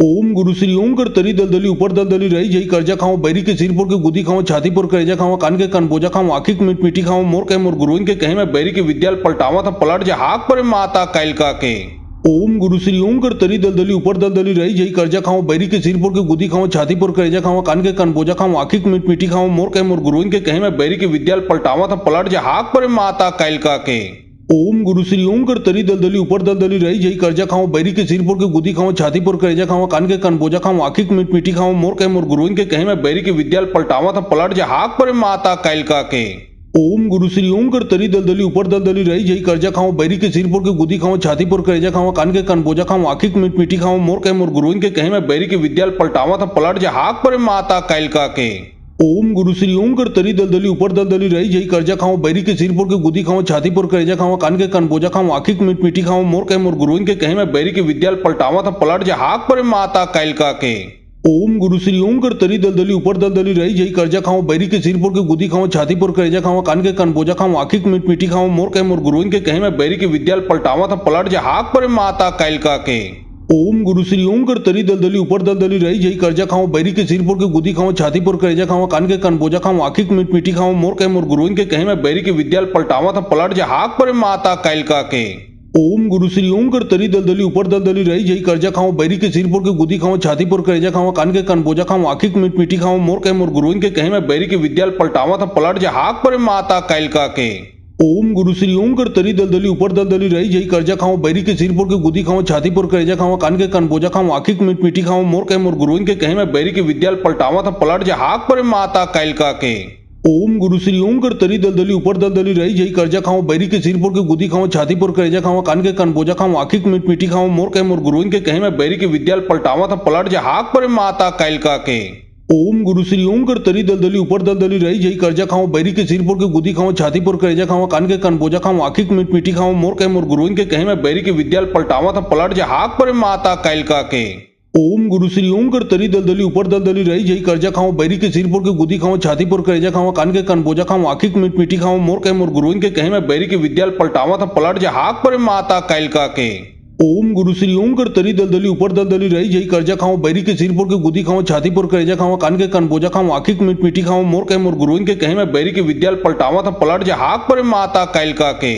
ओम गुरु श्री ओम कर तरी दलदली ऊपर दलदली रही जई कर्जा खाऊं बैरी के सिर पर के गुदी खाऊं छाती पर करेजा खाऊं कान के कन बोजा खाऊं आखिक मीट मीठी खाऊं मोर के मोर गुरुइन के कहे में बैरी के विद्याल पलटावा था पलट जा हाक पर माता कैलका के। ओम गुरु श्री ओम कर तरी दलदली ऊपर दलदली रही जई कर्जा खाऊं बैरी के सिर पर के गुदी खाऊं छाती पर करेजा खाऊं कान के कन बोजा खाऊं आखिक मीट मीठी खाऊं मोर के मोर गुरुइन के कहे में बैरी के विद्याल पलटावा था पलट जा हाक पर माता कैलका के। ओम गुरु श्री ओम कर तरी दलदली ऊपर दलदली रही जई कर्जा खाऊं बैरी के सिर पर के गुदी खाऊं छाती पर करेजा खाऊं कान के कन बोजा खाऊं आखिक मीट मीठी खाऊं मोर के मोर गुरुइन के कहे में बैरी के विद्याल पलटावा था पलट जा हाक पर माता कैलका के। ओम गुरु श्री ओम कर तरी दलदली ऊपर दलदली रही जई कर्जा खाऊं बैरी के सिर पर के गुदी खाऊं छाती पर करेजा खाऊं कान के कन बोजा खाऊं आखिक मीट मीठी खाऊं मोर के मोर गुरुइन के कहे में बैरी के विद्याल पलटावा था पलट जा हाक पर माता कैलका के। ओम गुरु श्री ओम कर तरी दलदली ऊपर दलदली रही जई कर्जा खाऊं बैरी के सिर पर के गुदी खाऊं छाती पर करेजा खाऊं कान के कन बोजा खाऊं आखिक मीट मीठी खाऊं मोर के मोर गुरुइन के कहे में बैरी के विद्याल पलटावा था पलट जा हाक पर माता कैलका के। ओम गुरु श्री ओम कर तरी दलदली ऊपर दलदली रही जई कर्जा खाऊं बैरी के सिर पर के गुदी खाऊं छाती पर करेजा खाऊं कान के कन बोजा खाऊं आखिक मीट मीठी खाऊं मोर के मोर गुरुइन के कहे में बैरी के विद्याल पलटावा था पलट जा हाक पर माता कैलका के। ओम गुरु श्री ओम कर तरी दलदली ऊपर दलदली रही जई कर्जा खाऊं बैरी के सिर पर के गुदी खाऊं छाती पर करेजा खाऊं कान के कन बोजा खाऊं आखिक मीट मीठी खाऊं मोर के मोर गुरुइन के कहे में बैरी के विद्याल पलटावा था पलट जा हाक पर माता कैलका के। ओम गुरु श्री ओम कर तरी दलदली ऊपर दलदली रही जई कर्जा खाऊं बैरी के सिर पर के गुदी खाऊं छाती पर करेजा खाऊं कान के कन बोजा खाऊं आखिक मीट मीठी खाऊं मोर के मोर गुरुइन के कहे में बैरी के विद्याल पलटावा था पलट जा हाक पर माता कैलका के। ओम गुरु श्री ओम कर तरी दलदली ऊपर दलदली रही जई कर्जा खाऊं बैरी के सिर पर के गुदी खाऊं छाती पर करेजा खाऊं कान के कन बोजा खाऊं आखिक मीट मीठी खाऊं मोर के मोर गुरुइन के कहे में बैरी के विद्याल पलटावा था पलट जा हाक पर माता कैलका के। ओम गुरु श्री ओम कर तरी दलदली ऊपर दलदली रही जई कर्जा खाऊं बैरी के सिर पर के गुदी खाऊं छाती पर करेजा खाऊं कान के कन बोजा खाऊं आखिक मीट मीठी खाऊं मोर के मोर गुरुइन के कहे में बैरी के विद्याल पलटावा था पलट जा हाक पर माता कैलका के। ओम गुरु श्री ओम कर तरी दलदली ऊपर दलदली रही जई कर्जा खाऊं बैरी के सिर पर के गुदी खाऊं छाती पर करेजा खाऊं कान के कन बोजा खाऊं आखिक मीट मीठी खाऊं मोर के मोर गुरुइन के कहे में बैरी के विद्याल पलटावा था पलट जा हाक पर माता कैलका के। ओम गुरु श्री ओम कर तरी दलदली ऊपर दलदली रही जई कर्जा खाऊं बैरी के सिर पर के गुदी खाऊं छाती पर करेजा खाऊं कान के कन बोजा खाऊं आखिक मीट मीठी खाऊं मोर के मोर गुरुइन के कहे में बैरी के विद्याल पलटावा था पलट जा हाक पर माता कैलका के। ओम गुरु श्री ओम कर तरी दलदली ऊपर दलदली रही जई कर्जा खाऊं बैरी के सिर पर के गुदी खाऊं छाती पर करेजा खाऊं कान के कन बोजा खाऊं आखिक मीट मीठी खाऊं मोर के मोर गुरुइन के कहे में बैरी के विद्याल पलटावा था पलट जा हाक पर माता कैलका के।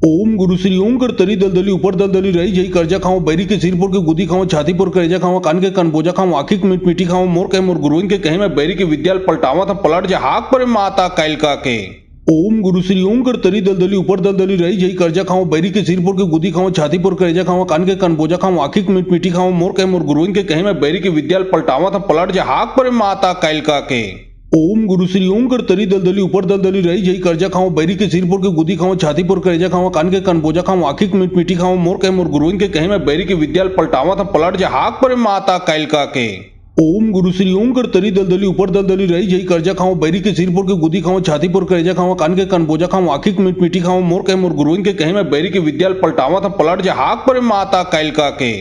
ओम गुरु श्री ओम कर तरी दलदली ऊपर दलदली रही जई कर्जा खाऊं बैरी के सिर पर के गुदी खाऊं छाती पर करेजा खाऊं कान के कन बोजा खाऊं आखिक मीट मीठी खाऊं मोर के मोर गुरुइन के कहे में बैरी के विद्याल पलटावा था पलट जा हाक पर माता कैलका के। ओम गुरु श्री ओम कर तरी दलदली ऊपर दलदली रही जई कर्जा खाऊं बैरी के सिर पर के गुदी खाऊं छाती पर करेजा खाऊं कान के कन बोजा खाऊं आखिक मीट मीठी खाऊं मोर के मोर गुरुइन के कहे में बैरी के विद्याल पलटावा था पलट जा हाक पर माता कैलका के। ओम गुरु श्री ओम कर तरी दलदली ऊपर दलदली रही जई कर्जा खाऊं बैरी के सिर पर के गुदी खाऊं छाती पर करेजा खाऊं कान के कन बोजा खाऊं आखिक मीट मीठी खाऊं मोर के मोर गुरुइन के कहे में बैरी के विद्याल पलटावा था पलट जा हाक पर माता कैलका के। ओम गुरु श्री ओम कर तरी दलदली ऊपर दलदली रही जई कर्जा खाऊं बैरी के सिर पर के गुदी खाऊं छाती पर करेजा खाऊं कान के कन बोजा खाऊं आखिक मीट मीठी खाऊं मोर के मोर गुरुइन के कहे में बैरी के विद्याल पलटावा था पलट जा हाक पर माता कैलका के।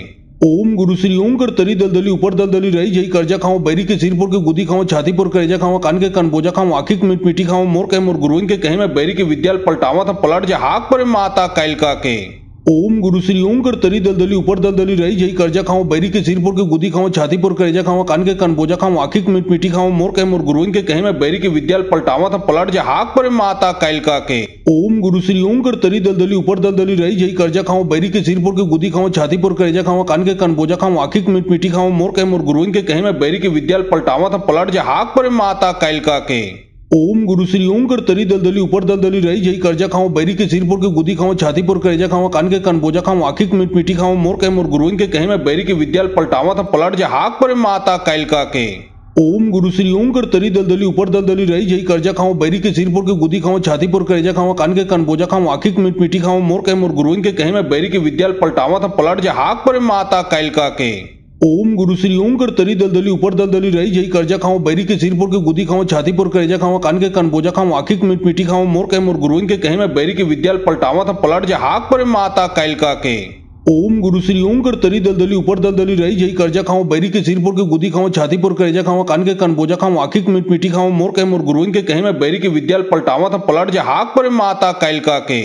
ओम गुरु श्री ओम कर तरी दलदली ऊपर दलदली रही जई कर्जा खाऊं बैरी के सिर पर के गुदी खाऊं छाती पर करेजा खाऊं कान के कन बोजा खाऊं आखिक मीट मीठी खाऊं मोर के मोर गुरुइन के कहे में बैरी के विद्याल पलटावा था पलट जा हाक पर माता कैलका के। ओम गुरु श्री ओम कर तरी दलदली ऊपर दलदली रही जई कर्जा खाऊं बैरी के सिर पर के गुदी खाऊं छाती पर करेजा खाऊं कान के कन बोजा खाऊं आखिक मीट मीठी खाऊं मोर के मोर गुरुइन के कहे में बैरी के विद्याल पलटावा था पलट जा हाक पर माता कैलका के। ओम गुरु श्री ओम कर तरी दलदली ऊपर दलदली रही जई कर्जा खाऊं बैरी के सिर पर के गुदी खाऊं छाती पर करेजा खाऊं कान के कन बोजा खाऊं आखिक मीट मीठी खाऊं मोर के मोर गुरुइन के कहे में बैरी के विद्याल पलटावा था पलट जा हाक पर माता कैलका के। ओम गुरु श्री ओम कर तरी दलदली ऊपर दलदली रही जई कर्जा खाओ बैरी के सिर पर के गुदी खाओ छाती पर करेजा खाओ कान के कन बोझा खाओ आखिक मीट मीठी खाओ मोर के मोर गुरुइन के कहे में बैरी के विद्याल पलटावा था पलट जा हाक पर माता कैलका के। ओम गुरु श्री ओम कर तरी दलदली ऊपर दलदली रही जई कर्जा खाओ बैरी के सिर पर के गुदी खाओ छाती पर करेजा खाओ कान के कन बोझा खाओ आखिक मीट मीठी खाओ मोर के मोर गुरुइन के कहे में बैरी के विद्याल पलटावा था पलट जा हाक पर माता कैलका के। ओम गुरु श्री ओम कर तरी दलदली ऊपर दलदली रही जई कर्जा खाओ बैरी के सिर पर के गुदी खाओ छाती पर करेजा खाओ कान के कन बोझा खाओ आखिक मीट मीठी खाओ मोर के मोर गुरुइन के कहे में बैरी के विद्याल पलटावा था पलट जा हाक पर माता कैलका के। ओम गुरु श्री ओम कर तरी दलदली ऊपर दलदली रही जई कर्जा खाओ बैरी के सिर पर के गुदी खाओ छाती पर करेजा खाओ कान के कन बोझा खाओ आखिक मीट मीठी खाओ मोर के मोर गुरुइन के कहे में बैरी के विद्याल पलटावा था पलट जा हाक पर माता कैलका के।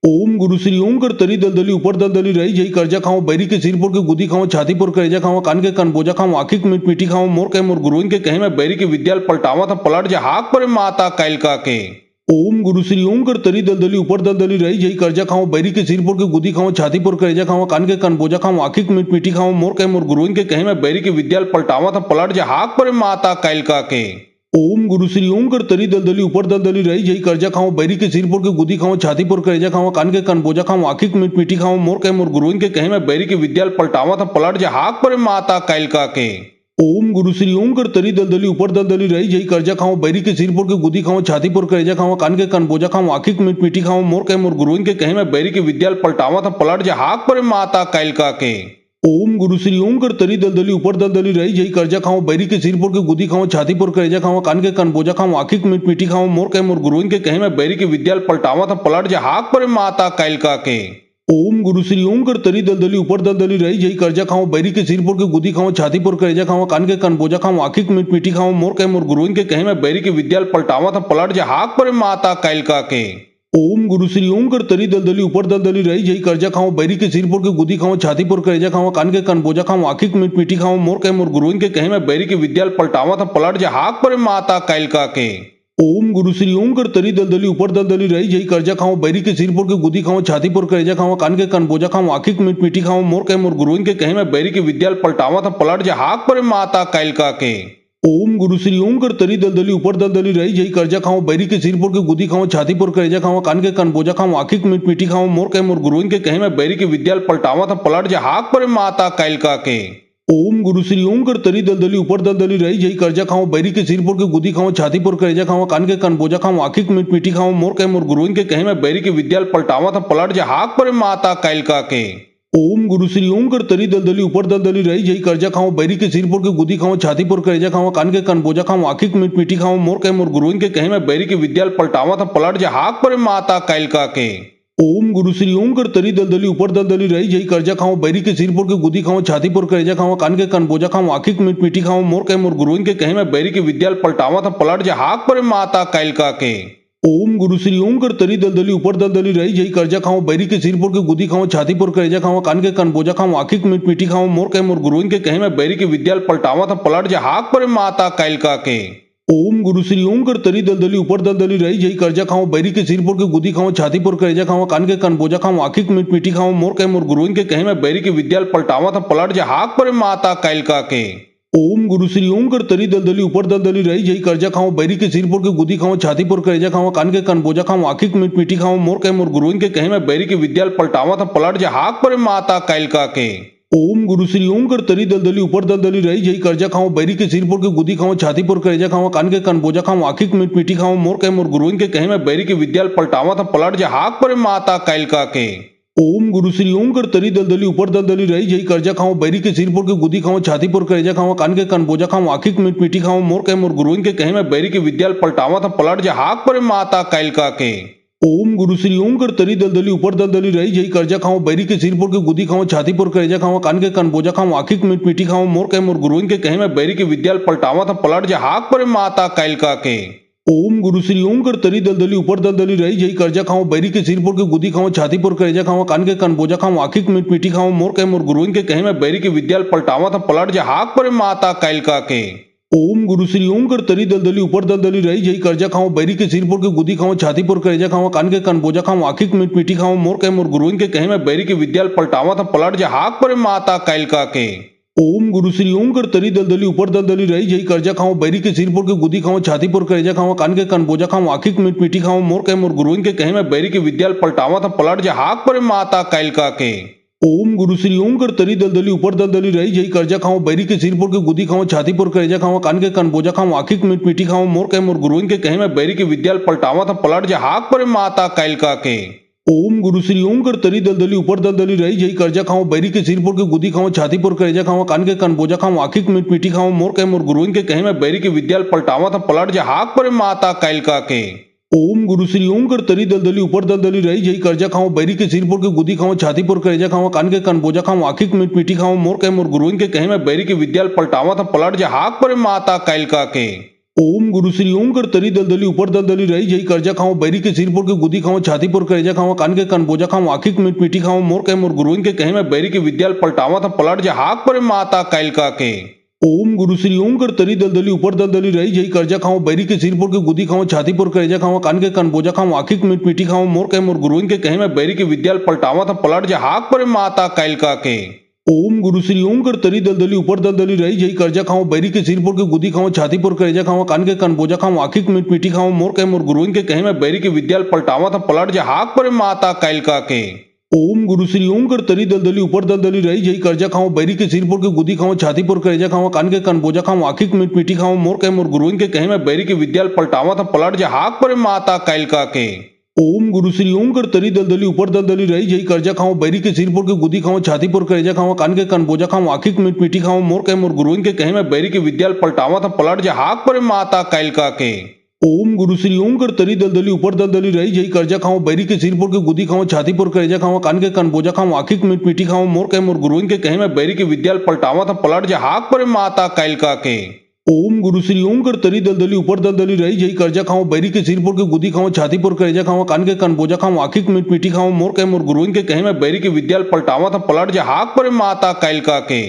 ओम गुरु श्री ओम कर तरी दलदली ऊपर दलदली रही जई कर्जा खाओ बैरी के सिर पर के गुदी खाओ छाती पर करेजा खाओ कान के कन बोझा खाओ आखिक मीट मीठी खाओ मोर के मोर गुरुइन के कहे में बैरी के विद्याल पलटावा था पलट जा हाक पर माता कैलका के। ओम गुरु श्री ओम कर तरी दलदली ऊपर दलदली रही जई कर्जा खाओ बैरी के सिर पर के गुदी खाओ छाती पर करेजा खाओ कान के कन बोझा खाओ आखिक मीट मीठी खाओ मोर के मोर गुरुइन के कहे में बैरी के विद्याल पलटावा था पलट जा हाक पर माता कैलका के। ओम गुरु श्री ओम कर तरी दलदली ऊपर दलदली रही जई कर्जा खाओ बैरी के सिर पर के गुदी खाओ छाती पर करेजा खाओ कान के कन बोझा खाओ आखिक मीट मीठी खाओ मोर के मोर गुरुइन के कहे में बैरी के विद्याल पलटावा था पलट जा हाक पर माता कैलका के। ओम गुरु श्री ओम कर तरी दलदली ऊपर दलदली रही जई कर्जा खाओ बैरी के सिर पर के गुदी खाओ छाती पर करेजा खाओ कान के कन बोझा खाओ आखिक मीट मीठी खाओ मोर के मोर गुरुइन के कहे में बैरी के विद्याल पलटावा था पलट जा हाक पर माता कैलका के। ओम गुरु श्री ओम कर तरी दलदली ऊपर दलदली रही जई कर्जा खाओ बैरी के सिर पर के गुदी खाओ छाती पर करेजा खाओ कान के कन बोझा खाओ आखिक मीट मीठी खाओ मोर के मोर गुरुइन के कहे में बैरी के विद्याल पलटावा था पलट जा हाक पर माता कैलका के। ओम गुरु श्री ओम कर तरी दलदली ऊपर दलदली रही जई कर्जा खाओ बैरी के सिर पर के गुदी खाओ छाती पर करेजा खाओ कान के कन बोझा खाओ आखिक मीट मीठी खाओ मोर के मोर गुरुइन के कहे में बैरी के विद्याल पलटावा था पलट जा हाक पर माता कैलका के। ओम गुरु श्री ओम कर तरी दलदली ऊपर दलदली रही जई कर्जा खाओ बैरी के सिर पर के गुदी खाओ छाती पर करेजा खाओ कान के कन बोझा खाओ आखिक मीट मीठी खाओ मोर के मोर गुरुइन के कहे में बैरी के विद्याल पलटावा था पलट जा हाक पर माता कैलका के। ओम गुरु श्री ओम कर तरी दलदली ऊपर दलदली रही जई कर्जा खाओ बैरी के सिर पर के गुदी खाओ छाती पर करेजा खाओ कान के कन बोझा खाओ आखिक मीट मीठी खाओ मोर के मोर गुरुइन के कहे में बैरी के विद्याल पलटावा था पलट जा हाक पर माता कैलका के। ओम गुरु श्री ओम कर तरी दलदली ऊपर दलदली रही जई कर्जा खाओ बैरी के सिर पर के गुदी खाओ छाती पर करेजा खाओ कान के कन बोझा खाओ आखिक मीट मीठी खाओ मोर के मोर गुरुइन के कहे में बैरी के विद्याल पलटावा था पलट जा हाक पर माता कैलका के। ओम गुरु श्री ओम कर तरी दलदली ऊपर दलदली रही जई कर्जा खाओ बैरी के सिर पर के गुदी खाओ छाती पर करेजा खाओ कान के कन बोझा खाओ आखिक मीट मीठी खाओ मोर के मोर गुरुइन के कहे में बैरी के विद्याल पलटावा था पलट जा हाक पर माता कैलका के। ओम गुरु श्री ओम कर तरी दलदली ऊपर दलदली रही जई कर्जा खाओ बैरी के सिर पर के गुदी खाओ छाती पर करेजा खाओ कान के कन बोझा खाओ आखिक मीट मीठी खाओ मोर के मोर गुरुइन के कहे में बैरी के विद्याल पलटावा था पलट जा हाक पर माता कैलका के। ओम गुरु श्री ओम कर तरी दलदली ऊपर दलदली रही जई कर्जा खाओ बैरी के सिर पर के गुदी खाओ छाती पर करेजा खाओ कान के कन बोझा खाओ आखिक मीट मीठी खाओ मोर के मोर गुरुइन के कहे में बैरी के विद्याल पलटावा था पलट जा हाक पर माता कैलका के। ओम गुरु श्री ओम कर तरी दलदली ऊपर दलदली रही जई कर्जा खाओ बैरी के सिर पर के गुदी खाओ छाती पर करेजा खाओ कान के कन बोझा खाओ आखिक मीट मीठी खाओ मोर के मोर गुरुइन के कहे में बैरी के विद्याल पलटावा था पलट जा हाक पर माता कैलका के। ओम गुरु श्री ओम कर तरी दलदली ऊपर दलदली रही जई कर्जा खाओ बैरी के सिर पर के गुदी खाओ छाती पर करेजा खाओ कान के कन बोझा खाओ आखिक मीट मीठी खाओ मोर के मोर गुरुइन के कहे में बैरी के विद्याल पलटावा था पलट जा हाक पर माता कैलका के। ओम गुरु श्री ओम कर तरी दलदली ऊपर दलदली रही जई कर्जा खाओ बैरी के सिर पर के गुदी खाओ छाती पर करेजा खाओ कान के कन बोझा खाओ आखिक मीट मीठी खाओ मोर के मोर गुरुइन के कहे में बैरी के विद्याल पलटावा था पलट जा हाक पर माता कैलका के। ओम गुरु श्री ओम कर तरी दलदली ऊपर दलदली रही जई कर्जा खाओ बैरी के सिर पर के गुदी खाओ छाती पर करेजा खाओ कान के कन बोझा खाओ आखिक मीट मीठी खाओ मोर के मोर गुरुइन के कहे में बैरी के विद्याल पलटावा था पलट जा हाक पर माता कैलका के। ओम गुरु श्री ओम कर तरी दलदली ऊपर दलदली रही जई कर्जा खाओ बैरी के सिर पर के गुदी खाओ छाती पर करेजा खाओ कान के कन बोझा खाओ आखिक मीट मीठी खाओ मोर के मोर गुरुइन के कहे में बैरी के विद्याल पलटावा था पलट जा हाक पर माता कैलका के। ओम गुरु श्री ओम कर तरी दलदली ऊपर दलदली रही जई कर्जा खाओ बैरी के सिर पर के गुदी खाओ छाती पर करेजा खाओ कान के कन बोझा खाओ आखिक मीट मीठी खाओ मोर के मोर गुरुइन के कहे में बैरी के विद्याल पलटावा था पलट जा हाक पर माता कैलका के। ओम गुरु श्री ओम कर तरी दलदली ऊपर दलदली रही जई कर्जा खाओ बैरी के सिर पर के गुदी खाओ छाती पर करेजा खाओ कान के कन बोझा खाओ आखिक मीट मीठी खाओ मोर के मोर गुरुइन के कहे में बैरी के विद्याल पलटावा था पलट जा हाक पर माता कैलका के। ओम गुरु श्री ओम कर तरी दलदली ऊपर दलदली रही जई कर्जा खाओ बैरी के सिर पर के गुदी खाओ छाती पर करेजा खाओ कान के कन बोझा खाओ आखिक मीट मीठी खाओ मोर के मोर गुरुइन के कहे में बैरी के विद्याल पलटावा था पलट जा हाक पर माता कैलका के। ओम गुरु श्री ओम कर तरी दलदली ऊपर दलदली रही जई कर्जा खाओ बैरी के सिर पर के गुदी खाओ छाती पर करेजा खाओ कान के कन बोझा खाओ आखिक मिट मिटी खाओ मोर के मोर गुरुइन के कहे में बैरी के विद्याल पलटावा था पलट जा हाक पर माता कैलका के। ओम गुरु श्री ओम कर तरी दलदली ऊपर दलदली रही जई कर्जा खाओ बैरी के सिर पर के गुदी खाओ छाती पर करेजा खाओ कान के कन बोझा खाओ आखिक मिट मिटी खाओ मोर के मोर गुरुइन के कहे में बैरी के विद्याल पलटावा था पलट जा हाक पर माता कैलका के। ओम गुरु श्री ओम कर तरी दलदली ऊपर दलदली रही जई कर्जा खाओ बैरी के सिर पर के गुदी खाओ छाती पर करेजा खाओ कान के कन बोझा खाओ आखिक मिट मिटी खाओ मोर के मोर गुरुइन के कहे में बैरी के विद्याल पलटावा था पलट जा हाक पर माता कैलका के। ओम गुरु श्री ओम कर तरी दलदली ऊपर दलदली रही जई कर्जा खाओ बैरी के सिर पर के गुदी खाओ छाती पर करेजा खाओ कान के कन बोझा खाओ आखिक मिट मिटी खाओ मोर के मोर गुरुइन के कहे में बैरी के विद्याल पलटावा था पलट जा हाक पर माता कैलका के। ओम गुरु श्री ओम कर तरी दलदली ऊपर दलदली रही जई कर्जा खाओ बैरी के सिर पर के गुदी खाओ छाती पर करेजा खाओ कान के कन बोझा खाओ आखिक मिट मिटी खाओ मोर के मोर गुरुइन के कहे में बैरी के विद्याल पलटावा था पलट जा हाक पर माता कैलका के। ओम गुरु श्री ओम कर तरी दलदली ऊपर दलदली रही जई कर्जा खाओ बैरी के सिर पर के गुदी खाओ छाती पर करेजा खाओ कान के कन बोझा खाओ आखिक मिट मिटी खाओ मोर के मोर गुरुइन के कहे में बैरी के विद्याल पलटावा था पलट जा हाक पर माता कैलका के। ओम गुरु श्री ओम कर तरी दलदली ऊपर दलदली रही जई कर्जा खाओ बैरी के सिर पर के गुदी खाओ छाती पर करेजा खाओ कान के कन बोझा खाओ आखिक मिट मिटी खाओ मोर के मोर गुरुइन के कहे में बैरी के विद्याल पलटावा था पलट जा हाक पर माता कैलका के। ओम गुरु श्री ओम कर तरी दलदली ऊपर दलदली रही जई कर्जा खाओ बैरी के सिर पर के गुदी खाओ छाती पर करेजा खाओ कान के कन बोझा खाओ आखिक मिट मिटी खाओ मोर के मोर गुरुइन के कहे में बैरी के विद्याल पलटावा था पलट जा हाक पर माता कैलका के। ओम गुरु श्री ओम कर तरी दलदली ऊपर दलदली रही जई कर्जा खाओ बैरी के सिर पर के गुदी खाओ छाती पर करेजा खाओ कान के कन बोझा खाओ आखिक मिट मिटी खाओ मोर के मोर गुरुइन के कहे में बैरी के विद्याल पलटावा था पलट जा हाक पर माता कैलका के। ओम गुरु श्री ओम कर तरी दलदली ऊपर दलदली रही जई कर्जा खाओ बैरी के सिर पर के गुदी खाओ छाती पर करेजा खाओ कान के कन बोझा खाओ आखिक मिट मिटी खाओ मोर के मोर गुरुइन के कहे में बैरी के विद्याल पलटावा था पलट जा हाक पर माता कैलका के। ओम गुरु श्री ओम कर तरी दलदली ऊपर दलदली रही जई कर्जा खाओ बैरी के सिर पर के गुदी खाओ छाती पर करेजा खाओ कान के कन बोझा खाओ आखिक मिट मिटी खाओ मोर के मोर गुरुइन के कहे में बैरी के विद्याल पलटावा था पलट जा हाक पर माता कैलका के।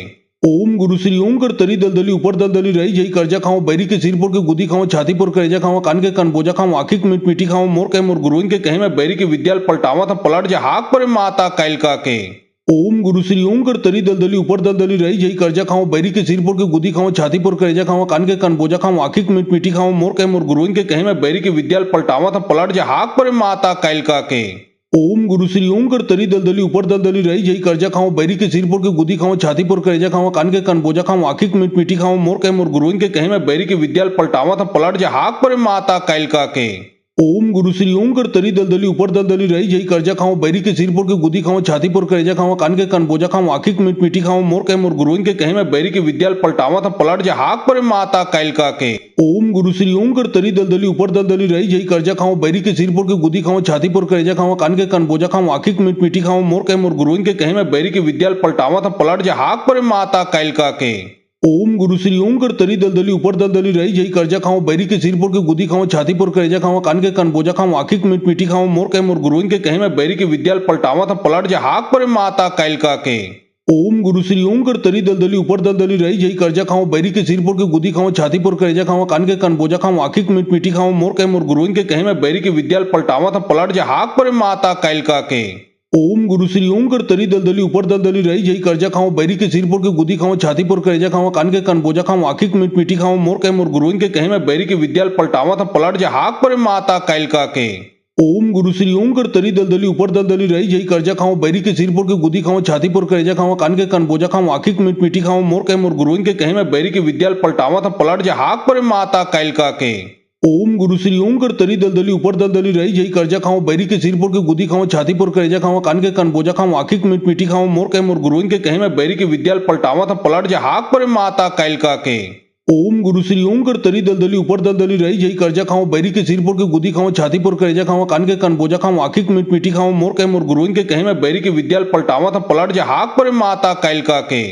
ओम गुरु श्री ओम कर तरी दलदली ऊपर दलदली रही जई कर्जा खाओ बैरी के सिर पर के गुदी खाओ छाती पर करेजा खाओ कान के कन बोझा खाओ आखिक मिट मिटी खाओ मोर के मोर गुरुइन के कहे में बैरी के विद्याल पलटावा था पलट जा हाक पर माता कैलका के। ओम गुरु श्री ओम कर तरी दलदली ऊपर दलदली रही जई कर्जा खाओ बैरी के सिर पर के गुदी खाओ छाती पर करेजा खाओ कान के कन बोझा खाओ आखिक मिट मिटी खाओ मोर के मोर गुरुइन के कहे में बैरी के विद्याल पलटावा था पलट जा हाक पर माता कैलका के। ओम गुरु श्री ओम कर तरी दलदली ऊपर दलदली रही जई कर्जा खाओ बैरी के सिर पर के गुदी खाओ छाती पर करेजा खाओ कान के कन बोझा खाओ आखिक मिट मिटी खाओ मोर के मोर गुरुइन के कहे में बैरी के विद्याल पलटावा था पलट जा हाक पर माता कैलका के। ओम गुरु श्री ओम कर तरी दलदली ऊपर दलदली रही जई कर्जा खाओ बैरी के सिर पर के गुदी खाओ छाती पर करेजा खाओ कान के कन बोझा खाओ आखिक मिट मिटी खाओ मोर के मोर गुरुइन के कहे में बैरी के विद्याल पलटावा था पलट जा हाक पर माता कैलका के। ओम गुरु श्री ओम कर तरी दलदली ऊपर दलदली रही जई कर्जा खाओ बैरी के सिर पर के गुदी खाओ छाती पर करेजा खाओ कान के कन बोझा खाओ आखिक मिट मिटी खाओ मोर के मोर गुरुइन के कहे में बैरी के विद्याल पलटावा था पलट जा हाक पर माता कैलका के। ओम गुरु श्री ओम कर तरी दलदली ऊपर दलदली रही जई कर्जा खाओ बैरी के सिर पर के गुदी खाओ छाती पर करेजा खाओ कान के कन बोझा खाओ आखिक मिट मिटी खाओ मोर के मोर गुरुइन के कहे में बैरी के विद्याल पलटावा था पलट जा हाक पर माता कैलका के। ओम गुरु श्री ओम कर तरी दलदली ऊपर दलदली रही जई कर्जा खाओ बैरी के सिर पर के गुदी खाओ छाती पर करेजा खाओ कान के कन बोझा खाओ आखिक मिट मिटी खाओ मोर के मोर गुरुइन के कहे में बैरी के विद्याल पलटावा था पलट जा हाक पर माता कैलका के। ओम गुरु श्री ओम कर तरी दलदली ऊपर दलदली रही जई कर्जा खाओ बैरी के सिर पर के गुदी खाओ छाती पर करेजा खाओ कान के कन बोझा खाओ आखिक मिट मिटी खाओ मोर के मोर गुरुइन के कहे में बैरी के विद्याल पलटावा था पलट जा हाक पर माता कैलका के। ओम गुरु श्री ओम कर तरी दलदली ऊपर दलदली रही जई कर्जा खाओ बैरी के सिर पर के गुदी खाओ छाती पर करेजा खाओ कान के कन बोझा खाओ आखिक मिट मिटी खाओ मोर के मोर गुरुइन के कहे में बैरी के विद्याल पलटावा था पलट जा हाक पर माता कैलका के। ओम गुरु श्री ओम कर तरी दलदली ऊपर दलदली रही जई कर्जा खाओ बैरी के सिर पर के गुदी खाओ छाती पर करेजा खाओ कान के कन बोझा खाओ आखिक मिट मिटी खाओ मोर के मोर गुरुइन के कहे में बैरी के विद्याल पलटावा था पलट जा हाक पर माता कैलका के। ओम गुरु श्री ओम कर तरी दलदली ऊपर दलदली रही जई कर्जा खाओ बैरी के सिर पर के गुदी खाओ छाती पर करेजा खाओ कान के कन बोझा खाओ आखिक मिट मिटी खाओ मोर के मोर गुरुइन के कहे में बैरी के विद्याल पलटावा था पलट जा हाक पर माता कैलका के।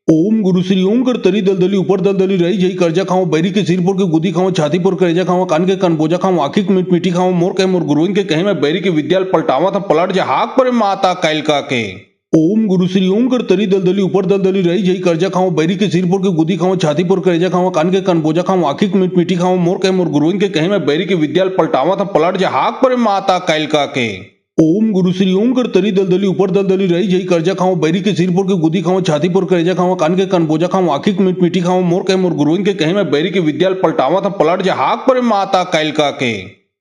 ओम गुरु श्री ओम कर तरी दलदली ऊपर दलदली रही जई कर्जा खाओ बैरी के सिर पर के गुदी खाओ छाती पर करेजा खाओ कान के कन बोझा खाओ आखिक मिट मिटी खाओ मोर के मोर गुरुइन के कहे में बैरी के विद्याल पलटावा था पलट जा हाक पर माता कैलका के। ओम गुरु श्री ओम कर तरी दलदली ऊपर दलदली रही जई कर्जा खाओ बैरी के सिर पर के गुदी खाओ छाती पर करेजा खाओ कान के कन बोझा खाओ आखिक मिट मिटी खाओ मोर के मोर गुरुइन के कहे में बैरी के विद्याल पलटावा था पलट जा हाक पर माता कैलका के। ओम गुरु श्री ओम कर तरी दलदली ऊपर दलदली रही जई कर्जा खाऊं बैरी के सिर पर के गुदी खाऊं छाती पर करेजा खाऊं कान के कन बोजा खाऊं आखिक मीट मीठी खाऊं मोर के मोर गुरुइन के कहे मैं बैरी के विद्याल पलटावा था पलट जा हाक पर माता कैल का के।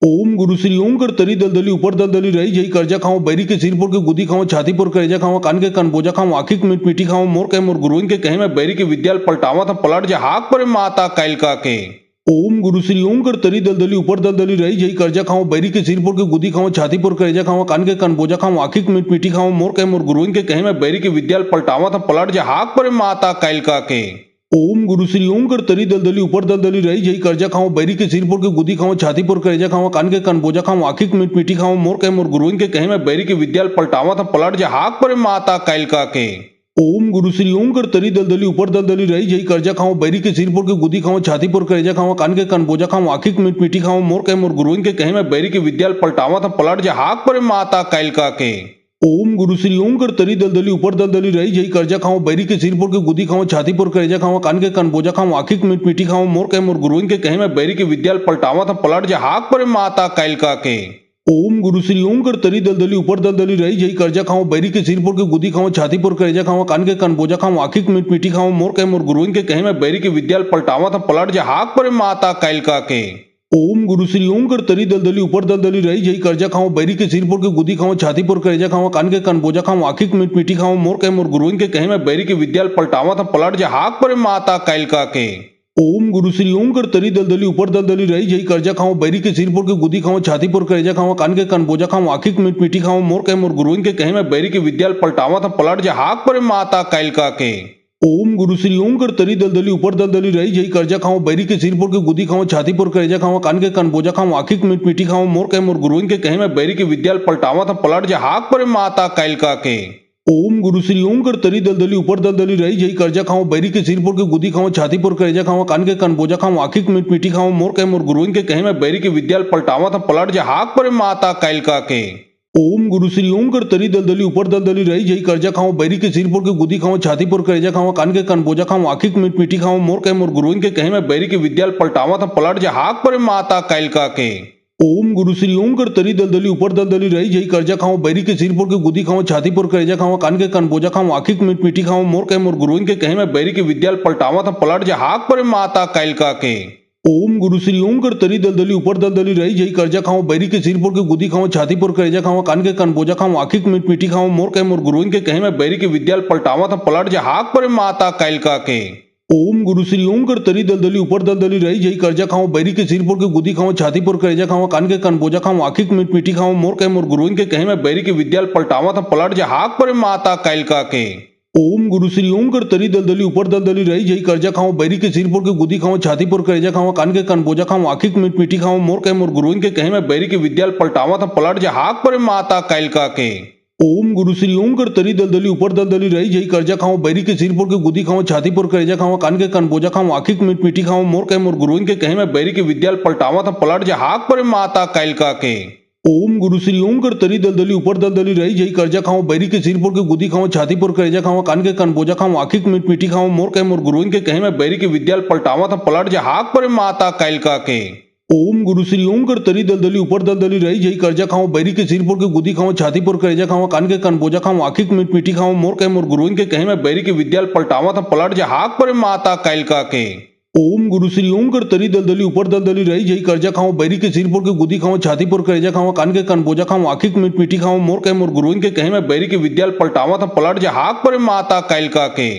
ओम गुरु श्री ओम कर तरी दलदली ऊपर दलदली रही जई कर्जा खाऊं बैरी के सिर पर के गुदी खाऊं छाती पर करेजा खाऊं कान के कन बोजा खाऊं आखिक मीट मीठी खाऊं मोर के मोर गुरुइन के कहे मैं बैरी के विद्याल पलटावा था पलट जा हाक पर माता कैल का के। ओम गुरु श्री ओम कर तरी दलदली ऊपर दलदली रही जई कर्जा खाऊं बैरी के सिर पर के गुदी खाऊं छाती पर करेजा खाऊं कान के कन बोजा खाऊं आखिक मीट मीठी खाऊं मोर के मोर गुरुइन के कहे मैं बैरी के विद्याल पलटावा था पलट जा हाक पर माता कैल का के। ओम गुरु श्री ओम कर तरी दलदली ऊपर दलदली रही जई कर्जा खाऊं बैरी के सिर पर के गुदी खाऊं छाती पर करेजा खाऊं कान के कन बोजा खाऊं आखिक मीट मीठी खाऊं मोर के मोर गुरुइन के कहे मैं बैरी के विद्याल पलटावा था पलट जा हाक पर माता कैल का के। ओम गुरु श्री ओम कर तरी दलदली ऊपर दलदली रही जई कर्जा खाऊं बैरी के सिर पर के गुदी खाऊं छाती पर करेजा खाऊं कान के कन बोजा खाऊं आखिक मीट मीठी खाऊं मोर के मोर गुरुइन के कहे मैं बैरी के विद्याल पलटावा था पलट जा हाक पर माता कैल का के। ओम गुरु श्री ओम कर तरी दलदली ऊपर दलदली रही जई कर्जा खाऊं बैरी के सिर पर के गुदी खाऊं छाती पर करेजा खाऊं कान के कन बोजा खाऊं आखिक मीट मीठी खाऊं मोर के मोर गुरुइन के कहे मैं बैरी के विद्याल पलटावा था पलट जा हाक पर माता कैल का के। ओम गुरु श्री ओम कर तरी दलदली ऊपर दलदली रही जई कर्जा खाऊं बैरी के सिर पर के गुदी खाऊं छाती पर करेजा खाऊं कान के कन बोजा खाऊं आखिक मीट मीठी खाऊं मोर के मोर गुरुइन के कहे मैं बैरी के विद्याल पलटावा था पलट जा हाक पर माता कैल का के। ओम गुरु श्री ओम कर तरी दलदली ऊपर दलदली रही जई कर्जा खाऊं बैरी के सिर पर के गुदी खाऊं छाती पर करेजा खाऊं कान के कन बोजा खाऊं आखिक मीट मीठी खाऊं मोर के मोर गुरुइन के कहे मैं बैरी के विद्याल पलटावा था पलट जा हाक पर माता कैल का के। ओम गुरु श्री ओम कर तरी दलदली ऊपर दलदली रही जई कर्जा खाऊं बैरी के सिर पर के गुदी खाऊं छाती पर करेजा खाऊं कान के कन बोजा खाऊं आखिक मीट मीठी खाऊं मोर के मोर गुरुइन के कहे मैं बैरी के विद्याल पलटावा था पलट जा हाक पर माता कैल का के। ओम गुरु श्री ओम कर तरी दलदली ऊपर दलदली रही जई कर्जा खाऊं बैरी के सिर पर के गुदी खाऊं छाती पर करेजा खाऊं कान के कन बोजा खाऊं आखिक मीट मीठी खाऊं मोर के मोर गुरुइन के कहे मैं बैरी के विद्याल पलटावा था पलट जा हाक पर माता कैल का के। ओम गुरु श्री ओम कर तरी दलदली ऊपर दलदली रही जई कर्जा खाऊं बैरी के सिर पर के गुदी खाऊं छाती पर करेजा खाऊं कान के कन बोजा खाऊं आखिक मीट मीठी खाऊं मोर के मोर गुरुइन के कहे मैं बैरी के विद्याल पलटावा था पलट जा हाक पर माता कैल का के। ओम गुरु श्री ओम कर तरी दलदली ऊपर दलदली रही जई कर्जा खाऊं बैरी के सिर पर के गुदी खाऊं छाती पर करेजा खाऊं कान के कन बोजा खाऊं आखिक मीट मीठी खाऊं मोर के मोर गुरुइन के कहे मैं बैरी के विद्याल पलटावा था पलट जा हाक पर माता कैल का के। ओम गुरु श्री ओम कर तरी दलदली ऊपर दलदली रही जई कर्जा खाऊं बैरी के सिर पर के गुदी खाऊं छाती पर करेजा खाऊं कान के कन बोजा खाऊं आखिक मीट मीठी खाऊं मोर के मोर गुरुइन के कहे मैं बैरी के विद्याल पलटावा था पलट जा हाक पर माता कैल का के। ओम गुरु श्री ओम कर तरी दलदली ऊपर दलदली रही जई कर्जा खाऊं बैरी के सिर पर के गुदी खाऊं छाती पर करेजा खाऊं कान के कन बोजा खाऊं आखिक मीट मीठी खाऊं मोर के मोर गुरुइन के कहे मैं बैरी के विद्याल पलटावा था पलट जा हाक पर माता कैल का के। ओम गुरु श्री ओम कर तरी दलदली ऊपर दलदली रही जई कर्जा खाऊं बैरी के सिर पर के गुदी खाऊं छाती पर करेजा खाऊं कान के कन बोजा खाऊं आखिक मीट मीठी खाऊं मोर के मोर गुरुइन के कहे मैं बैरी के विद्याल पलटावा था पलट जा हाक पर माता कैल का के। ओम गुरु श्री ओम कर तरी दलदली ऊपर दलदली रही जई कर्जा खाऊं बैरी के सिर पर के गुदी खाऊं छाती पर करेजा खाऊं कान के कन बोजा खाऊं आखिक मीट मीठी खाऊं मोर के मोर गुरुइन के कहे मैं बैरी के विद्याल पलटावा था पलट जा हाक पर माता कैल का के। ओम गुरु श्री ओम कर तरी दलदली ऊपर दलदली रही जई कर्जा खाऊं बैरी के सिर पर के गुदी खाऊं छाती पर करेजा खाऊं कान के कन बोजा खाऊं आखिक मीट मीठी खाऊं मोर के मोर गुरुइन के कहे मैं बैरी के विद्याल पलटावा था पलट जा हाक पर माता कैल का के। ओम गुरु श्री ओम कर तरी दलदली ऊपर दलदली रही जई कर्जा खाऊं बैरी के सिर पर के गुदी खाऊं छाती पर करेजा खाऊं कान के कन बोजा खाऊं आखिक मीट मीठी खाऊं मोर के मोर गुरुइन के कहे मैं बैरी के विद्याल पलटावा था पलट जा हाक पर माता कैल का के। ओम गुरु श्री ओम कर तरी दलदली ऊपर दलदली रही जई कर्जा खाऊं बैरी के सिर पर के गुदी खाऊं छाती पर करेजा खाऊं कान के कन बोजा खाऊं आखिक मीट मीठी खाऊं मोर के मोर गुरुइन के कहे मैं बैरी के विद्याल पलटावा था पलट जा हाक पर माता कैल का के। ओम गुरु श्री ओम कर तरी दलदली ऊपर दलदली रही जई कर्जा खाऊं बैरी के सिर पर के गुदी खाऊं छाती पर करेजा खाऊं कान के कन बोजा खाऊं आखिक मीट मीठी खाऊं मोर के मोर गुरुइन के कहे मैं बैरी के विद्याल पलटावा था पलट जा हाक पर माता कैल का के।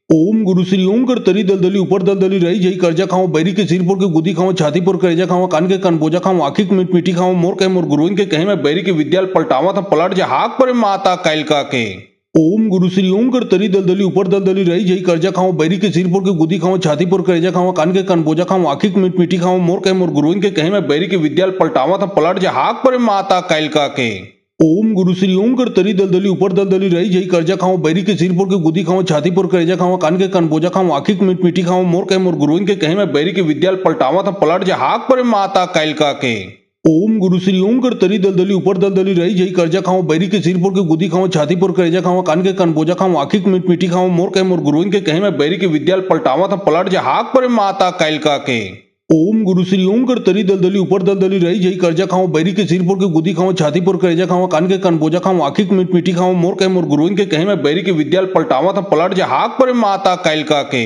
ओम गुरु श्री ओम कर तरी दलदली ऊपर दलदली रही जई कर्जा खाऊं बैरी के सिर पर के गुदी खाऊं छाती पर करेजा खाऊं कान के कन बोजा खाऊं आखिक मीट मीठी खाऊं मोर के मोर गुरुइन के कहे मैं बैरी के विद्याल पलटावा था पलट जा हाक पर माता कैल का के। ओम गुरु श्री ओम कर तरी दलदली ऊपर दलदली रही जई कर्जा खाऊं बैरी के सिर पर के गुदी खाऊं छाती पर करेजा खाऊं कान के कन बोजा खाऊं आखिक मीट मीठी खाऊं मोर के मोर गुरुइन के कहे मैं बैरी के विद्याल पलटावा था पलट जा हाक पर माता कैल का के। ओम गुरु श्री ओम कर तरी दलदली ऊपर दलदली रही जई कर्जा खाऊं बैरी के सिर पर के गुदी खाऊं छाती पर करेजा खाऊं कान के कन बोजा खाऊं आखिक मीट मीठी खाऊं मोर के मोर गुरुइन के कहे मैं बैरी के विद्याल पलटावा था पलट जा हाक पर माता कैल का के। ओम गुरु श्री ओम कर तरी दलदली ऊपर दलदली रही जई कर्जा खाऊं बैरी के सिर पर के गुदी खाऊं छाती पर करेजा खाऊं कान के कन बोजा खाऊं आखिक मीट मीठी खाऊं मोर के मोर गुरुइन के कहे मैं बैरी के विद्याल पलटावा था पलट जा हाक पर माता कैल का के। ओम गुरु श्री ओम कर तरी दलदली ऊपर दलदली रही जई कर्जा खाओ बैरी के सिर पर के गुदी खाओ छाती पर करेजा खाओ कान के कन बोझा खाओ आखिक मीट मीठी खाओ मोर के मोर गुरुइन के कहे में बैरी के विद्याल पलटावा था पलट जा हाक पर माता कैलका के।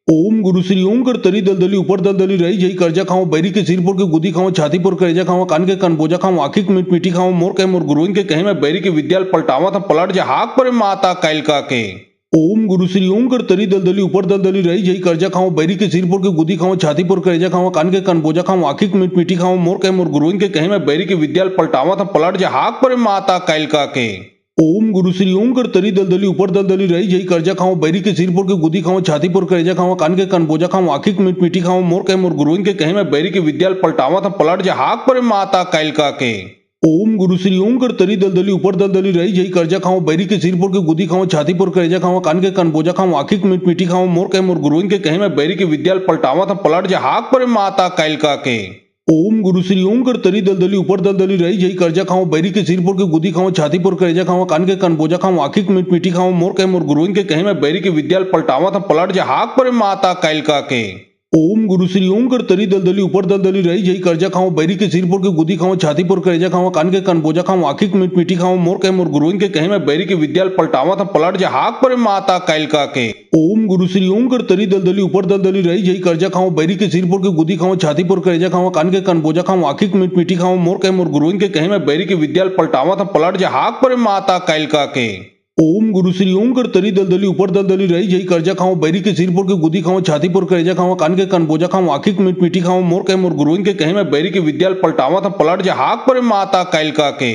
ओम गुरु श्री ओम कर तरी दलदली ऊपर दलदली रही जई कर्जा खाओ बैरी के सिर पर के गुदी खाओ छाती पर करेजा खाओ कान के कन बोझा खाओ आखिक मीट मीठी खाओ मोर के मोर गुरुइन के कहे में बैरी के विद्याल पलटावा था पलट जा हाक पर माता कैलका के। ओम गुरु श्री ओम कर तरी दलदली ऊपर दलदली रही जई कर्जा खाओ बैरी के सिर पर के गुदी खाओ छाती पर करेजा खाओ कान के कन बोझा खाओ आखिक मीट मीठी खाओ मोर के मोर गुरुइन के कहे में बैरी के विद्याल पलटावा था पलट जा हाक पर माता कैलका के। ओम गुरु श्री ओम कर तरी दलदली ऊपर दलदली रही जई कर्जा खाओ बैरी के सिर पर के गुदी खाओ छाती पर करेजा खाओ कान के कन बोझा खाओ आखिक मीट मीठी खाओ मोर के मोर गुरुइन के कहे में बैरी के विद्याल पलटावा था पलट जा हाक पर माता कैलका के। ओम गुरु श्री ओम कर तरी दलदली ऊपर दलदली रही जई कर्जा खाओ बैरी के सिर पर के गुदी खाओ छाती पर करेजा खाओ कान के कन बोझा खाओ आखिक मीट मीठी खाओ मोर के मोर गुरुइन के कहे में बैरी के विद्याल पलटावा था पलट जा हाक पर माता कैलका के। ओम गुरु श्री ओम कर तरी दलदली ऊपर दलदली रही जई कर्जा खाओ बैरी के सिर पर के गुदी खाओ छाती पर करेजा खाओ कान के कन बोझा खाओ आखिक मीट मीठी खाओ मोर के मोर गुरुइन के कहे में बैरी के विद्याल पलटावा था पलट जा हाक पर माता कैलका के। ओम गुरु श्री ओम कर तरी दलदली ऊपर दलदली रही जई कर्जा खाओ बैरी के सिर पर के गुदी खाओ छाती पर करेजा खाओ कान के कन बोझा खाओ आखिक मीट मीठी खाओ मोर के मोर गुरुइन के कहे में बैरी के विद्याल पलटावा था पलट जा हाक पर माता कैलका के। ओम गुरु श्री ओम कर तरी दलदली ऊपर दलदली रही जई कर्जा खाओ बैरी के सिर पर के गुदी खाओ छाती पर करेजा खाओ कान के कन बोझा खाओ आखिक मीट मीठी खाओ मोर के मोर गुरुइन के कहे में बैरी के विद्याल पलटावा था पलट जा हाक पर माता कैलका के। ओम गुरु श्री ओम कर तरी दलदली ऊपर दलदली रही जई कर्जा खाओ बैरी के सिर पर के गुदी खाओ छाती पर करेजा खाओ कान के कन बोझा खाओ आखिक मीट मीठी खाओ मोर के मोर गुरुइन के कहे में बैरी के विद्याल पलटावा था पलट जा हाक पर माता कैलका के।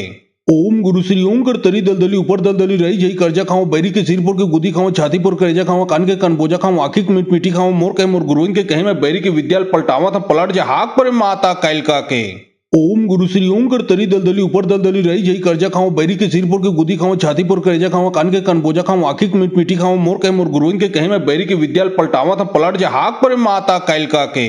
ओम गुरु श्री ओम कर तरी दलदली ऊपर दलदली रही जई कर्जा खाओ बैरी के सिर पर के गुदी खाओ छाती पर करेजा खाओ कान के कन बोझा खाओ आखिक मीट मीठी खाओ मोर के मोर गुरुइन के कहे में बैरी के विद्याल पलटावा था पलट जा हाक पर माता कैलका के। ओम गुरु श्री ओम कर तरी दलदली ऊपर दलदली रही जई कर्जा खाओ बैरी के सिर पर के गुदी खाओ छाती पर करेजा खाओ कान के कन बोझा खाओ आखिक मीट मीठी खाओ मोर के मोर गुरुइन के कहे में बैरी के विद्याल पलटावा था पलट जा हाक पर माता कैलका के।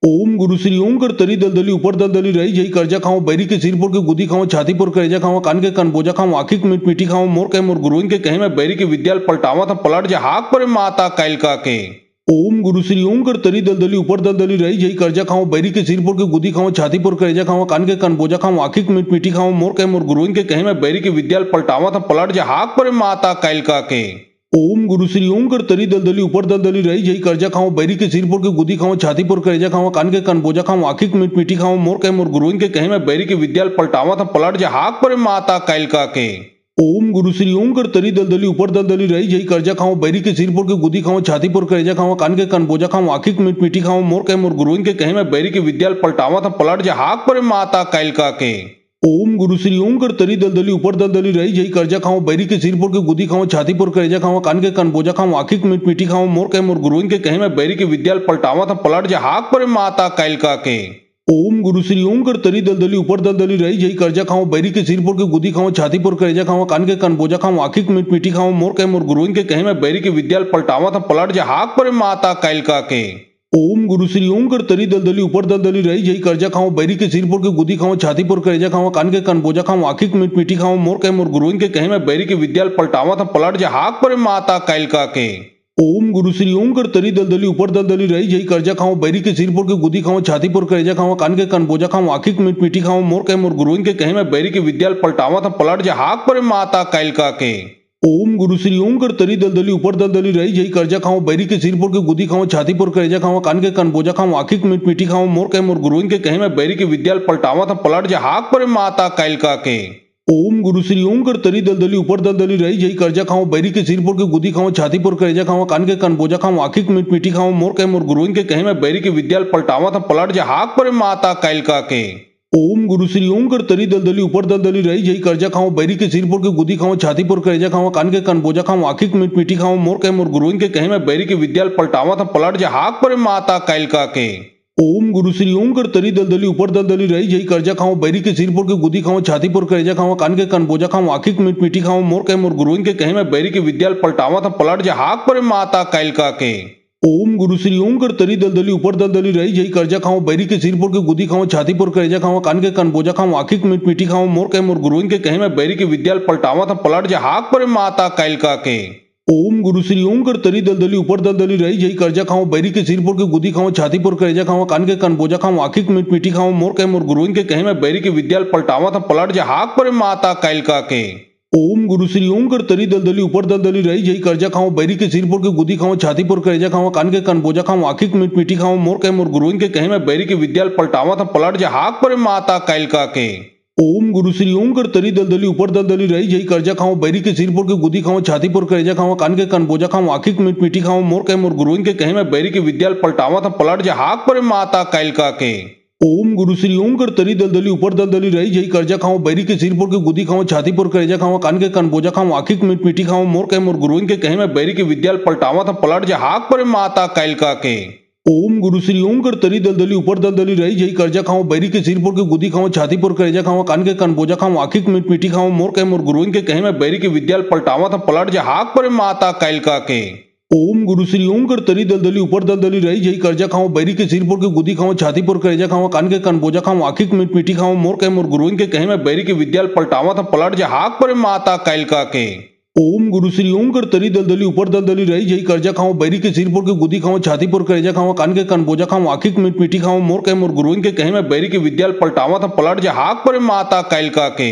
ओम गुरु श्री ओम कर तरी दलदली ऊपर दलदली रही जई कर्जा खाओ बैरी के सिर पर के गुदी खाओ छाती पर करेजा खाओ कान के कन बोझा खाओ आखिक मीट मीठी खाओ मोर के मोर गुरुइन के कहे में बैरी के विद्याल पलटावा था पलट जा हाक पर माता कैलका के। ओम गुरु श्री ओम कर तरी दलदली ऊपर दलदली रही जई कर्जा खाओ बैरी के सिर पर के गुदी खाओ छाती पर करेजा खाओ कान के कन बोझा खाओ आखिक मीट मीठी खाओ मोर के मोर गुरुइन के कहे में बैरी के विद्याल पलटावा था पलट जा हाक पर माता कैलका के। ओम गुरु श्री ओम कर तरी दलदली ऊपर दलदली रही जई कर्जा खाओ बैरी के सिर पर के गुदी खाओ छाती पर करेजा खाओ कान के कन बोझा खाओ आखिक मीट मीठी खाओ मोर के मोर गुरुइन के कहे में बैरी के विद्याल पलटावा था पलट जा हाक पर माता कैलका के। ओम गुरु श्री ओम कर तरी दलदली ऊपर दलदली रही जई कर्जा खाओ बैरी के सिर पर के गुदी खाओ छाती पर करेजा खाओ कान के कन बोझा खाओ आखिक मीट मीठी खाओ मोर के मोर गुरुइन के कहे में बैरी के विद्याल पलटावा था पलट जा हाक पर माता कैलका के। ओम गुरु श्री ओम कर तरी दलदली ऊपर दलदली रही जई कर्जा खाओ बैरी के सिर पर के गुदी खाओ छाती पर करेजा खाओ कान के कन बोझा खाओ आखिक मीट मीठी खाओ मोर के मोर गुरुइन के कहे में बैरी के विद्याल पलटावा था पलट जा हाक पर माता कैलका के। ओम गुरु श्री ओम कर तरी दलदली ऊपर दलदली रही जई कर्जा खाओ बैरी के सिर पर के गुदी खाओ छाती पर करेजा खाओ कान के कन बोझा खाओ आखिक मीट मीठी खाओ मोर के मोर गुरुइन के कहे में बैरी के विद्याल पलटावा था पलट जा हाक पर माता कैलका के। ओम गुरु श्री ओम कर तरी दलदली ऊपर दलदली रही जई कर्जा खाओ बैरी के सिर पर के गुदी खाओ छाती पर करेजा खाओ कान के कन बोझा खाओ आखिक मीट मीठी खाओ मोर के मोर गुरुइन के कहे में बैरी के विद्याल पलटावा था पलट जा हाक पर माता कैलका के। ओम गुरु श्री ओम कर तरी दलदली ऊपर दलदली रही जई कर्जा खाओ बैरी के सिर पर के गुदी खाओ छाती पर करेजा खाओ कान के कन बोझा खाओ आखिक मीट मीठी खाओ मोर के मोर गुरुइन के कहे में बैरी के विद्याल पलटावा था पलट जा हाक पर माता कैलका के। ओम गुरु श्री ओम कर तरी दलदली ऊपर दलदली रही जई कर्जा खाओ बैरी के सिर पर के गुदी खाओ छाती पर करेजा खाओ कान के कन बोझा खाओ आखिक मीट मीठी खाओ मोर के मोर गुरुइन के कहे में बैरी के विद्याल पलटावा था पलट जा हाक पर माता कैलका के। ओम गुरु श्री ओम कर तरी दलदली ऊपर दलदली रही जई कर्जा खाओ बैरी के सिर पर के गुदी खाओ छाती पर करेजा खाओ कान के कन बोझा खाओ आखिक मीट मीठी खाओ मोर के मोर गुरुइन के कहे में बैरी के विद्याल पलटावा था पलट जा हाक पर माता कैलका के। ओम गुरु श्री ओम कर तरी दलदली ऊपर दलदली रही जई कर्जा खाओ बैरी के सिर पर के गुदी खाओ छाती पर करेजा खाओ कान के कन बोझा खाओ आखिक मीट मीठी खाओ मोर के मोर गुरुइन के कहे में बैरी के विद्याल पलटावा था पलट जा हाक पर माता कैलका के। ओम गुरु श्री ओम कर तरी दलदली ऊपर दलदली रही जई कर्जा खाओ बैरी के सिर पर के गुदी खाओ छाती पर करेजा खाओ कान के कन बोझा खाओ आखिक मीट मीठी खाओ मोर के मोर गुरुइन के कहे में बैरी के विद्याल पलटावा था पलट जा हाक पर माता कैलका के। ओम गुरु श्री ओम कर तरी दलदली ऊपर दलदली रही जई कर्जा खाओ बैरी के सिर पर के गुदी खाओ छाती पर करेजा खाओ कान के कन बोझा खाओ आखिक मीट मीठी खाओ मोर के मोर गुरुइन के कहे में बैरी के विद्याल पलटावा था पलट जा हाक पर माता कैलका के। ओम गुरु श्री ओम कर तरी दलदली ऊपर दलदली रही जई कर्जा खाओ बैरी के सिर पर के गुदी खाओ छाती पर करेजा खाओ कान के कन बोझा खाओ आखिक मिट मिठी खाओ मोर कह मोर गुरुइन के कहे मैं बैरी के विद्याल पलटावा था पलट जा हाक पर माता कैलका के। ओम गुरु श्री ओम कर तरी दलदली ऊपर दलदली रही जई कर्जा खाओ बैरी के सिर पर के गुदी खाओ छाती पर करेजा खाओ कान के कन बोझा खाओ आखिक मिट मिठी खाओ मोर कह मोर गुरुइन के कहे मैं बैरी के विद्याल पलटावा था पलट जा हाक पर माता कैलका के। ओम गुरु श्री ओम कर तरी दलदली ऊपर दलदली रही जई कर्जा खाओ बैरी के सिर पर के गुदी खाओ छाती पर करेजा खाओ कान के कन बोझा खाओ आखिक मिट मिठी खाओ मोर कह मोर गुरुइन के कहे मैं बैरी के विद्याल पलटावा था पलट जा हाक पर माता कैलका के। ओम गुरु श्री ओम कर तरी दलदली ऊपर दलदली रही जई कर्जा खाओ बैरी के सिर पर के गुदी खाओ छाती पर करेजा खाओ कान के कन बोझा खाओ आखिक मिट मिठी खाओ मोर कह मोर गुरुइन के कहे मैं बैरी के विद्याल पलटावा था पलट जा हाक पर माता कैलका के। ओम गुरु श्री ओम कर तरी दलदली ऊपर दलदली रही जई कर्जा खाओ बैरी के सिर पर के गुदी खाओ छाती पर करेजा खाओ कान के कन बोझा खाओ आखिक मिट मिठी खाओ मोर कह मोर गुरुइन के कहे मैं बैरी के विद्याल पलटावा था पलट जा हाक पर माता कैलका के। ओम गुरु श्री ओम कर तरी दलदली ऊपर दलदली रही जई कर्जा खाओ बैरी के सिर पर के गुदी खाओ छाती पर करेजा खाओ कान के कन बोझा खाओ आखिक मिट मिठी खाओ मोर कह मोर गुरुइन के कहे मैं बैरी के विद्याल पलटावा था पलट जा हाक पर माता कैलका के। ओम गुरु श्री ओम कर तरी दलदली ऊपर दलदली रही जई कर्जा खाओ बैरी के सिर पर के गुदी खाओ छाती पर करेजा खाओ कान के कन बोझा खाओ आखिक मिट मिठी खाओ मोर कह मोर गुरुइन के कहे मैं बैरी के विद्याल पलटावा था पलट जा हाक पर माता कैलका के।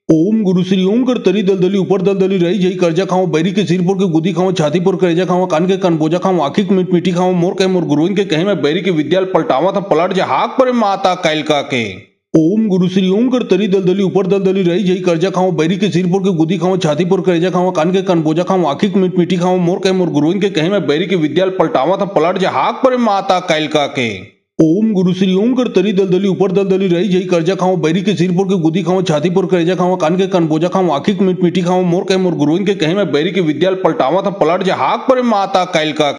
ओम गुरु श्री ओम कर तरी दलदली ऊपर दलदली रही जई कर्जा खाओ बैरी के सिर पर के गुदी खाओ छाती पर करेजा खाओ कान के कन बोझा खाओ आखिक मिट मिठी खाओ मोर कह मोर गुरुइन के कहे मैं बैरी के विद्याल पलटावा था पलट जा हाक पर माता कैलका के। ओम गुरु श्री ओम कर तरी दलदली ऊपर दलदली रही जई कर्जा खाओ बैरी के सिर पर के गुदी खाओ छाती पर करेजा खाओ कान के कन बोझा खाओ आखिक मिट मिठी खाओ मोर कह मोर गुरुइन के कहे मैं बैरी के विद्याल पलटावा था पलट जा हाक पर माता कैलका के। ओम गुरु श्री ओम कर तरी दलदली ऊपर दलदली रही जई कर्जा खाओ बैरी के सिर पर के गुदी खाओ छाती पर करेजा खाओ कान के कन बोझा खाओ आखिक मिट मिठी खाओ मोर कह मोर गुरुइन के कहे मैं बैरी के विद्याल पलटावा था पलट जा हाक पर माता कैलका।